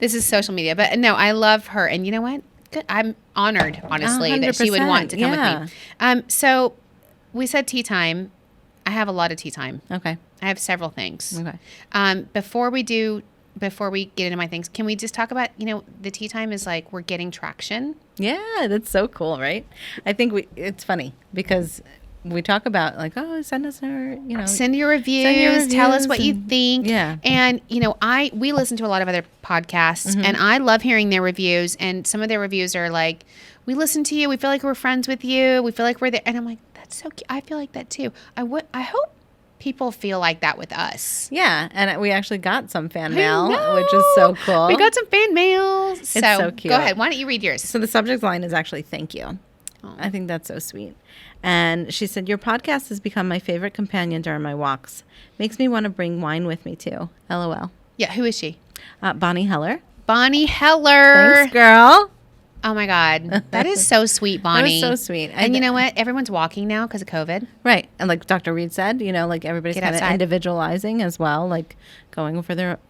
A: This is social media. But no, I love her. And you know what? Good. I'm honored, honestly, that she would want to come with me. So we said tea time. I have a lot of tea time.
B: Okay.
A: I have several things.
B: Okay.
A: Before we get into my things, can we just talk about, the tea time is like we're getting traction.
B: Yeah, that's so cool, right? I think it's funny because we talk about like, oh, send us our,
A: send your reviews, tell us what you think.
B: Yeah.
A: And, we listen to a lot of other podcasts and I love hearing their reviews, and some of their reviews are like, we listen to you. We feel like we're friends with you. We feel like we're there. And I'm like, that's so cute. I feel like that too. I hope people feel like that with us.
B: Yeah, and we actually got some fan mail, which is so cool.
A: We got some fan mail.
B: It's so cute.
A: Go ahead. Why don't you read yours?
B: So the subject line is actually thank you. Oh. I think that's so sweet. And she said, your podcast has become my favorite companion during my walks. Makes me want to bring wine with me too. LOL.
A: Yeah, who is she?
B: Bonnie Heller.
A: Bonnie Heller.
B: Thanks, girl.
A: Oh my God. That is so sweet, Bonnie.
B: That was so sweet.
A: And you know what? Everyone's walking now because of COVID.
B: Right. And like Dr. Reed said, like everybody's
A: Get
B: kind of
A: outside.
B: individualizing as well, like going for their,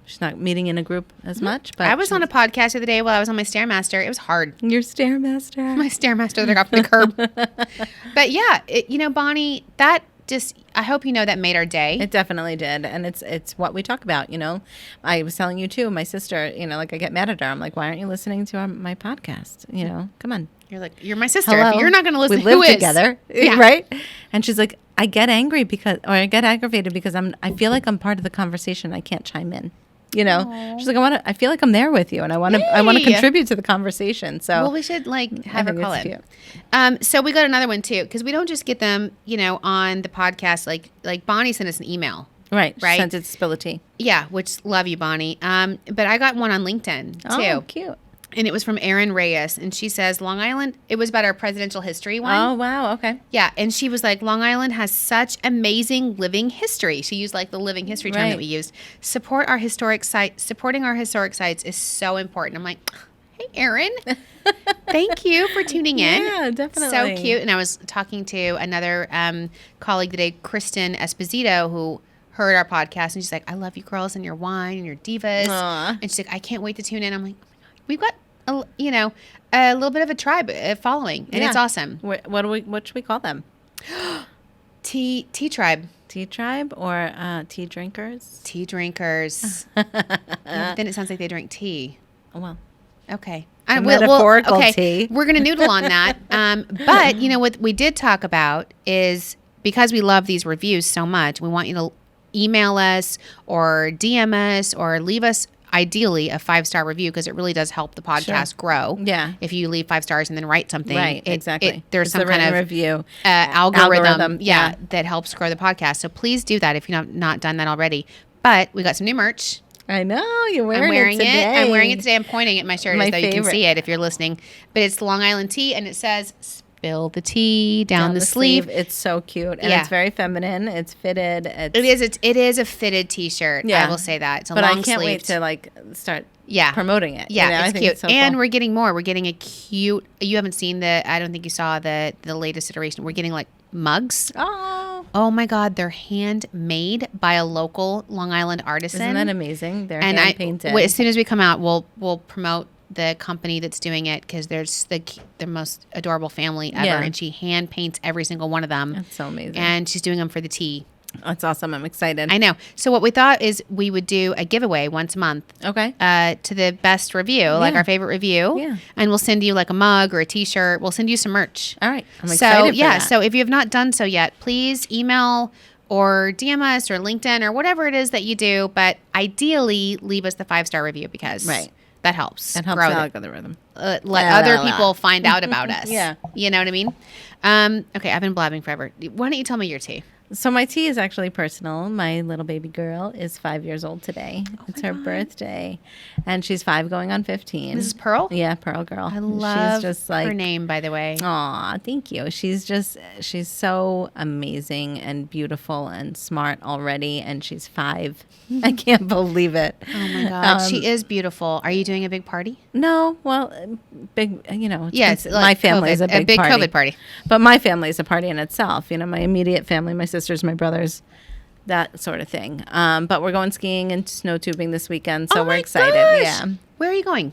B: she's not meeting in a group as much. But
A: I was on a podcast the other day while I was on my Stairmaster. It was hard.
B: Your Stairmaster.
A: My Stairmaster that I got from the curb. But yeah, Bonnie, that just, I hope that made our day.
B: It definitely did. And it's what we talk about, I was telling you too, my sister, like I get mad at her. I'm like, why aren't you listening to my podcast? Come on.
A: You're like, you're my sister.
B: Hello.
A: If you're not going to listen,
B: we live
A: who is?
B: together,
A: Yeah.
B: right? And she's like, I get angry I get aggravated because I feel like I'm part of the conversation. I can't chime in.
A: Aww.
B: She's like, I feel like I'm there with you, and I want to
A: Hey.
B: contribute to the conversation. So,
A: well, we should have her
B: think
A: call
B: it's
A: in. So we got another one too, because we don't just get them, on the podcast. Like Bonnie sent us an email.
B: right,
A: Right.
B: sent it to Spill the Tea.
A: Yeah, which love you, Bonnie. But I got one on LinkedIn too.
B: Oh, cute.
A: And it was from Erin Reyes, and she says Long Island. It was about our presidential history one.
B: Oh, wow. Okay.
A: Yeah, and she was like, Long Island has such amazing living history. She used the living history term that
B: Right.
A: we used. Supporting our historic sites is so important. I'm like, hey, Erin, thank you for tuning in.
B: Yeah, definitely.
A: So cute. And I was talking to another colleague today, Kristen Esposito, who heard our podcast, and she's like, I love you girls and your wine and your divas.
B: Aw.
A: And she's like, I can't wait to tune in. I'm like, oh my God, we've got a little bit of a tribe following, and
B: Yeah.
A: it's awesome.
B: What should we call them?
A: Tea tribe.
B: Tea tribe or tea drinkers?
A: Tea drinkers. Then it sounds like they drink tea.
B: Well,
A: Okay.
B: metaphorical tea.
A: We're going to noodle on that. But, what we did talk about is because we love these reviews so much, we want you to email us or DM us or leave us, ideally, a 5-star review, because it really does help the podcast grow.
B: Yeah.
A: If you leave 5 stars and then write something.
B: right, exactly.
A: There's
B: It's
A: some
B: a
A: kind
B: written
A: of
B: review
A: algorithm,
B: yeah.
A: that helps grow the podcast. So please do that if you've not done that already. But we got some new merch.
B: I know you're wearing,
A: I'm wearing
B: it today.
A: I'm wearing it today. I'm pointing at my shirt
B: My
A: as though you can
B: favorite.
A: see it if you're listening. But it's the Long Island tea, and it says "Spill the tea" down the sleeve.
B: It's so cute, and
A: Yeah.
B: it's very feminine. It's fitted.
A: It is a fitted T-shirt.
B: Yeah.
A: I will say that. It's a
B: But
A: long
B: I can't wait
A: sleeved.
B: to start
A: Yeah.
B: promoting it.
A: Yeah,
B: I
A: it's
B: think
A: cute.
B: it's so
A: And
B: cool.
A: we're getting more. We're getting a cute. You haven't seen I don't think you saw the latest iteration. We're getting mugs. Oh my God, they're handmade by a local Long Island artisan.
B: Isn't that amazing? They're
A: And
B: hand painted.
A: as soon as we come out, we'll promote the company that's doing it, because there's the most adorable family ever,
B: Yeah.
A: and she hand paints every single one of them.
B: That's so amazing.
A: And she's doing them for the tea.
B: That's awesome. I'm excited.
A: I know. So what we thought is we would do a giveaway once a month.
B: Okay.
A: To the best review, like our favorite review.
B: Yeah.
A: And we'll send you a mug or a T-shirt. We'll send you some merch.
B: All right. I'm excited for that.
A: So if you have not done so yet, please email or DM us or LinkedIn or whatever it is that you do. But ideally, leave us the 5-star review, because that helps.
B: That helps
A: grow
B: the
A: the-
B: algorithm.
A: let
B: La,
A: other
B: la, la.
A: people find out about us.
B: Yeah.
A: You know what I mean? Okay, I've been blabbing forever. Why don't you tell me your tea?
B: So my tea is actually personal. My little baby girl is 5 years old today. It's her birthday, and she's 5 going on 15.
A: This is Pearl?
B: Yeah, Pearl girl.
A: I love
B: She's just
A: her name, by the way.
B: Aw, thank you. She's so amazing and beautiful and smart already, and she's 5. I can't believe it.
A: Oh my God, she is beautiful. Are you doing a big party?
B: No, well, big,
A: Yes,
B: my family is a big party.
A: COVID party.
B: But my family is a party in itself. My immediate family, my sisters, my brothers, that sort of thing. But we're going skiing and snow tubing this weekend, so
A: Oh
B: we're
A: my
B: excited.
A: gosh.
B: Yeah.
A: Where are you going?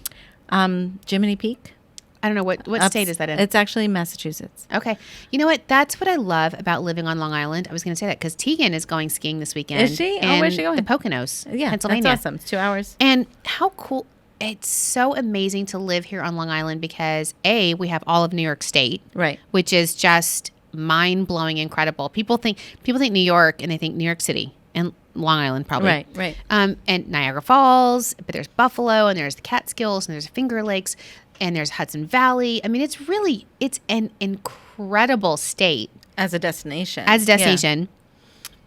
B: Jiminy Peak.
A: I don't know what state is that in.
B: It's actually Massachusetts.
A: Okay. You know what? That's what I love about living on Long Island. I was going to say that because Tegan is going skiing this weekend.
B: Is she? Oh, where's she going?
A: The Poconos,
B: Yeah,
A: Pennsylvania.
B: that's awesome. It's 2 hours.
A: And how cool. It's so amazing to live here on Long Island because, A, we have all of New York State.
B: Right.
A: Which is just mind-blowing, incredible. People think New York, and they think New York City and Long Island probably.
B: Right.
A: And Niagara Falls, but there's Buffalo, and there's the Catskills, and there's Finger Lakes, and there's Hudson Valley. I mean, it's an incredible state.
B: As a destination.
A: Yeah.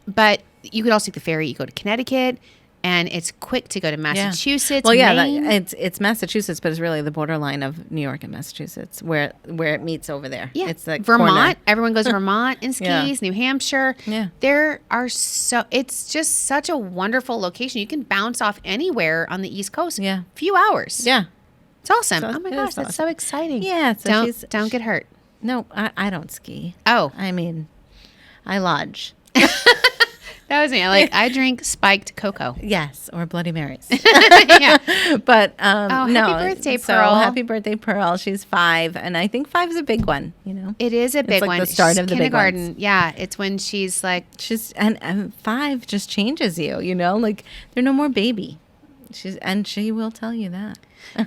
A: But you could also take the ferry. You go to Connecticut, and it's quick to go to Massachusetts.
B: Well, yeah,
A: Maine.
B: it's Massachusetts, but it's really the borderline of New York and Massachusetts where it meets over there.
A: Yeah,
B: It's like
A: Vermont.
B: corner.
A: Everyone goes to Vermont and skis.
B: Yeah.
A: New Hampshire.
B: Yeah.
A: It's just such a wonderful location. You can bounce off anywhere on the East Coast.
B: Yeah.
A: Few hours.
B: Yeah.
A: It's awesome.
B: So
A: oh my
B: it
A: gosh,
B: is
A: that's
B: awesome.
A: so exciting.
B: Yeah. So
A: don't get hurt.
B: No, I don't ski.
A: Oh.
B: I mean, I lodge.
A: That was me. I drink spiked cocoa.
B: Yes, or Bloody Marys.
A: Yeah.
B: But
A: happy
B: no.
A: birthday,
B: So
A: Pearl.
B: happy birthday, Pearl. She's 5, and I think 5 is a big one. You know,
A: It is a big
B: like
A: one.
B: the start
A: She's
B: of the big
A: kindergarten.
B: ones.
A: Yeah, it's when she's like
B: she's and 5 just changes you. You know, like they're no more baby. She will tell you that.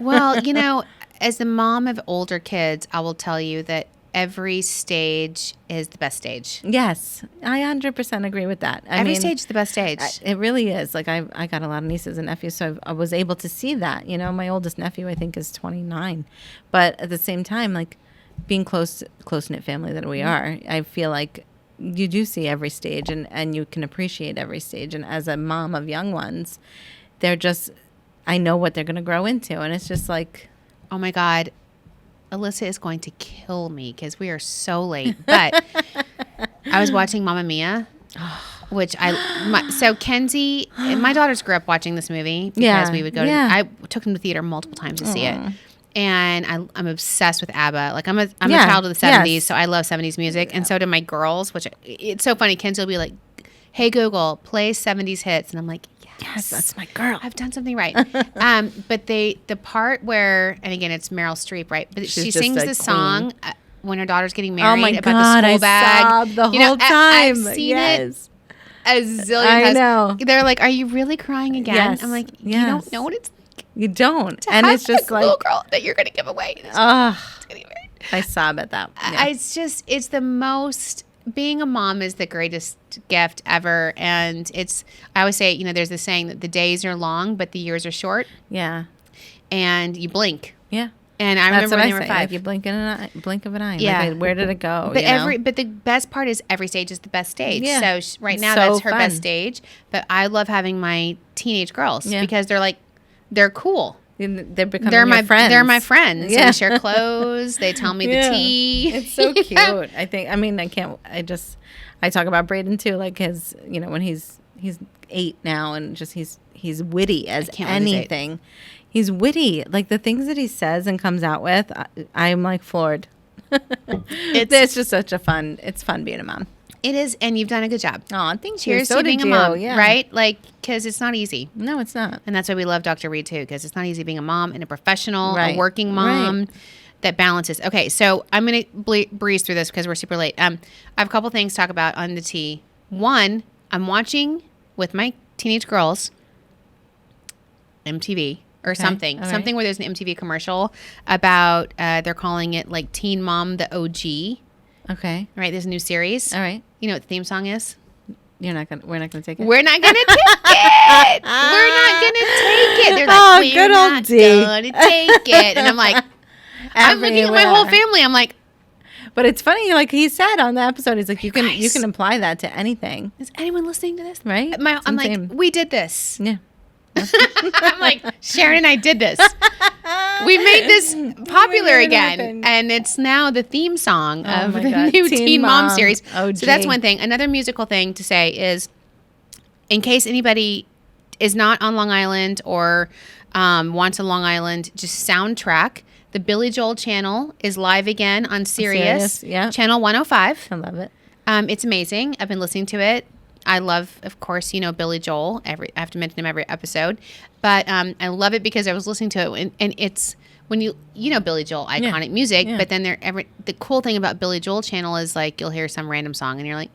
A: Well, you know, as the mom of older kids, I will tell you that every stage is the best stage.
B: Yes, I 100% agree with that.
A: Every stage is the best stage.
B: It really is. Like I got a lot of nieces and nephews, so I was able to see that. You know, my oldest nephew I think is 29, but at the same time, like being close knit family that we are, I feel like you do see every stage and you can appreciate every stage. And as a mom of young ones, they're just, I know what they're going to grow into, and it's just like,
A: oh my God. Alyssa is going to kill me because we are so late. But I was watching Mamma Mia, which so Kenzie, my daughters grew up watching this movie because we would go to. I took them to theater multiple times to see it, and I'm obsessed with ABBA. Like I'm a child of the '70s, so I love '70s music, and so do my girls. Which it's so funny. Kenzie will be like, "Hey Google, play '70s hits," and I'm like,
B: yes, that's my girl.
A: I've done something right. But the part where, and again, it's Meryl Streep, right? But she sings the song when her daughter's getting married about the school bag.
B: Sobbed the whole time.
A: I've seen it a zillion times.
B: I know.
A: They're like, "Are you really crying again?"
B: Yes.
A: I'm like, "You don't know what it's like
B: You don't,
A: to
B: and
A: have
B: it's just
A: a
B: like,
A: little girl that you're going to give away." It's
B: oh,
A: gonna get married.
B: I sob at that. Yeah.
A: It's the most. Being a mom is the greatest gift ever, and I always say, you know, there's this saying that the days are long, but the years are short.
B: Yeah,
A: and you blink.
B: Yeah,
A: and I remember when they were 5.
B: Like you blink of an eye.
A: Yeah,
B: like, where did it go?
A: But but the best part is every stage is the best stage.
B: Yeah.
A: So right now
B: so
A: that's her
B: fun.
A: best stage. But I love having my teenage girls because they're cool.
B: They're becoming my friends.
A: They're my friends.
B: Yeah.
A: We share clothes. They tell me the tea.
B: It's so cute. I think. I mean, I talk about Braden too. Like his, you know, when he's 8 now, and just he's witty as anything. He's witty. Like the things that he says and comes out with, I'm like floored. It's just such a fun. It's fun being a mom.
A: It is, and you've done a good job.
B: Oh, thank
A: Cheers
B: you.
A: to being a mom, right? Like, because it's not easy.
B: No, it's not.
A: And that's why we love Dr. Reed too, because it's not easy being a mom and a professional,
B: Right.
A: a working mom
B: Right.
A: that balances. Okay, so I'm going to breeze through this because we're super late. I have a couple things to talk about on the tea. One, I'm watching with my teenage girls MTV or something.
B: All
A: Something where there's an MTV commercial about, they're calling it like Teen Mom, the OG.
B: Okay.
A: Right, there's a new series.
B: All right.
A: You know what the theme song is?
B: We're not gonna take it.
A: We're not gonna take it. We're not gonna take it. They're like, we're
B: good
A: not
B: old D.
A: gonna take it. And I'm like, I'm looking at my whole family. I'm like,
B: but it's funny, like he said on the episode, he's like, you can apply that to anything,
A: is anyone listening to this?
B: right?
A: I'm like, we did this.
B: Yeah.
A: I'm like, Sharon and I did this. We made this popular
B: made it
A: again,
B: happen.
A: and it's now the theme song of
B: my
A: the
B: God.
A: new
B: Teen
A: Teen Mom
B: Mom.
A: series.
B: OG.
A: So that's one thing. Another musical thing to say is, in case anybody is not on Long Island or wants a Long Island just soundtrack, the Billy Joel channel is live again on Sirius, channel 105.
B: I love it.
A: It's amazing. I've been listening to it. I love, of course, you know, Billy Joel. I have to mention him every episode. But I love it because I was listening to it, and it's when you know Billy Joel, iconic music, but then the cool thing about Billy Joel channel is like you'll hear some random song and you're like,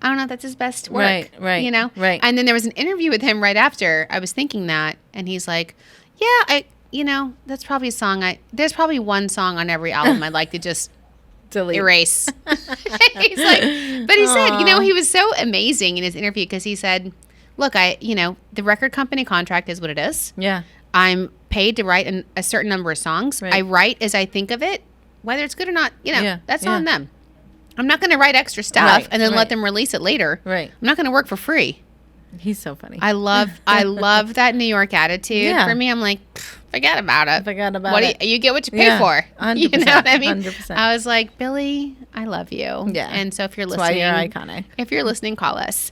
A: I don't know if that's his best work.
B: Right.
A: You know?
B: Right.
A: And then there was an interview with him right after. I was thinking that, and he's like, yeah, that's probably a song there's probably one song on every album I'd like to just
B: Delete.
A: erase. He's like, but he said, you know, he was so amazing in his interview because he said, look, the record company contract is what it is.
B: Yeah.
A: I'm paid to write a certain number of songs.
B: Right.
A: I write as I think of it, whether it's good or not, that's on them. I'm not going to write extra stuff and then let them release it later.
B: Right.
A: I'm not going to work for free.
B: He's so funny.
A: I love that New York attitude.
B: Yeah.
A: For me, I'm like, forget about it.
B: it.
A: You get what you pay for.
B: 100%,
A: You know what I mean?
B: 100%.
A: I was like, Billy, I love you.
B: Yeah.
A: And so if you're
B: That's
A: listening,
B: why you're iconic.
A: if you're listening, call us.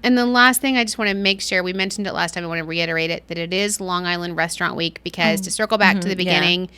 A: And the last thing, I just want to make sure, we mentioned it last time, I want to reiterate it, that it is Long Island Restaurant Week, because to circle back to the beginning,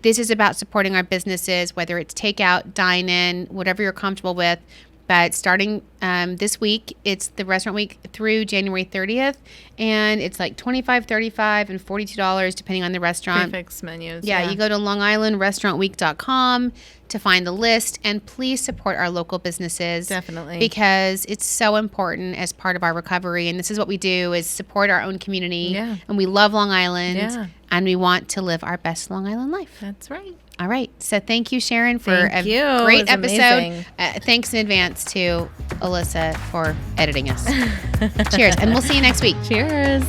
A: this is about supporting our businesses, whether it's takeout, dine-in, whatever you're comfortable with. But starting this week, it's the restaurant week through January 30th, and it's like $25, $35, and $42 depending on the restaurant.
D: Prefix menus.
A: Yeah, you go to longislandrestaurantweek.com to find the list, and please support our local businesses.
D: Definitely.
A: Because it's so important as part of our recovery, and this is what we do, is support our own community.
D: Yeah.
A: And we love Long Island,
D: Yeah.
A: and we want to live our best Long Island life.
D: That's right.
A: All right. So thank you, Sharon, for
D: Thank you. It
A: great
D: was
A: episode.
D: amazing.
A: Thanks in advance to Alyssa for editing us. Cheers. And we'll see you next week.
D: Cheers.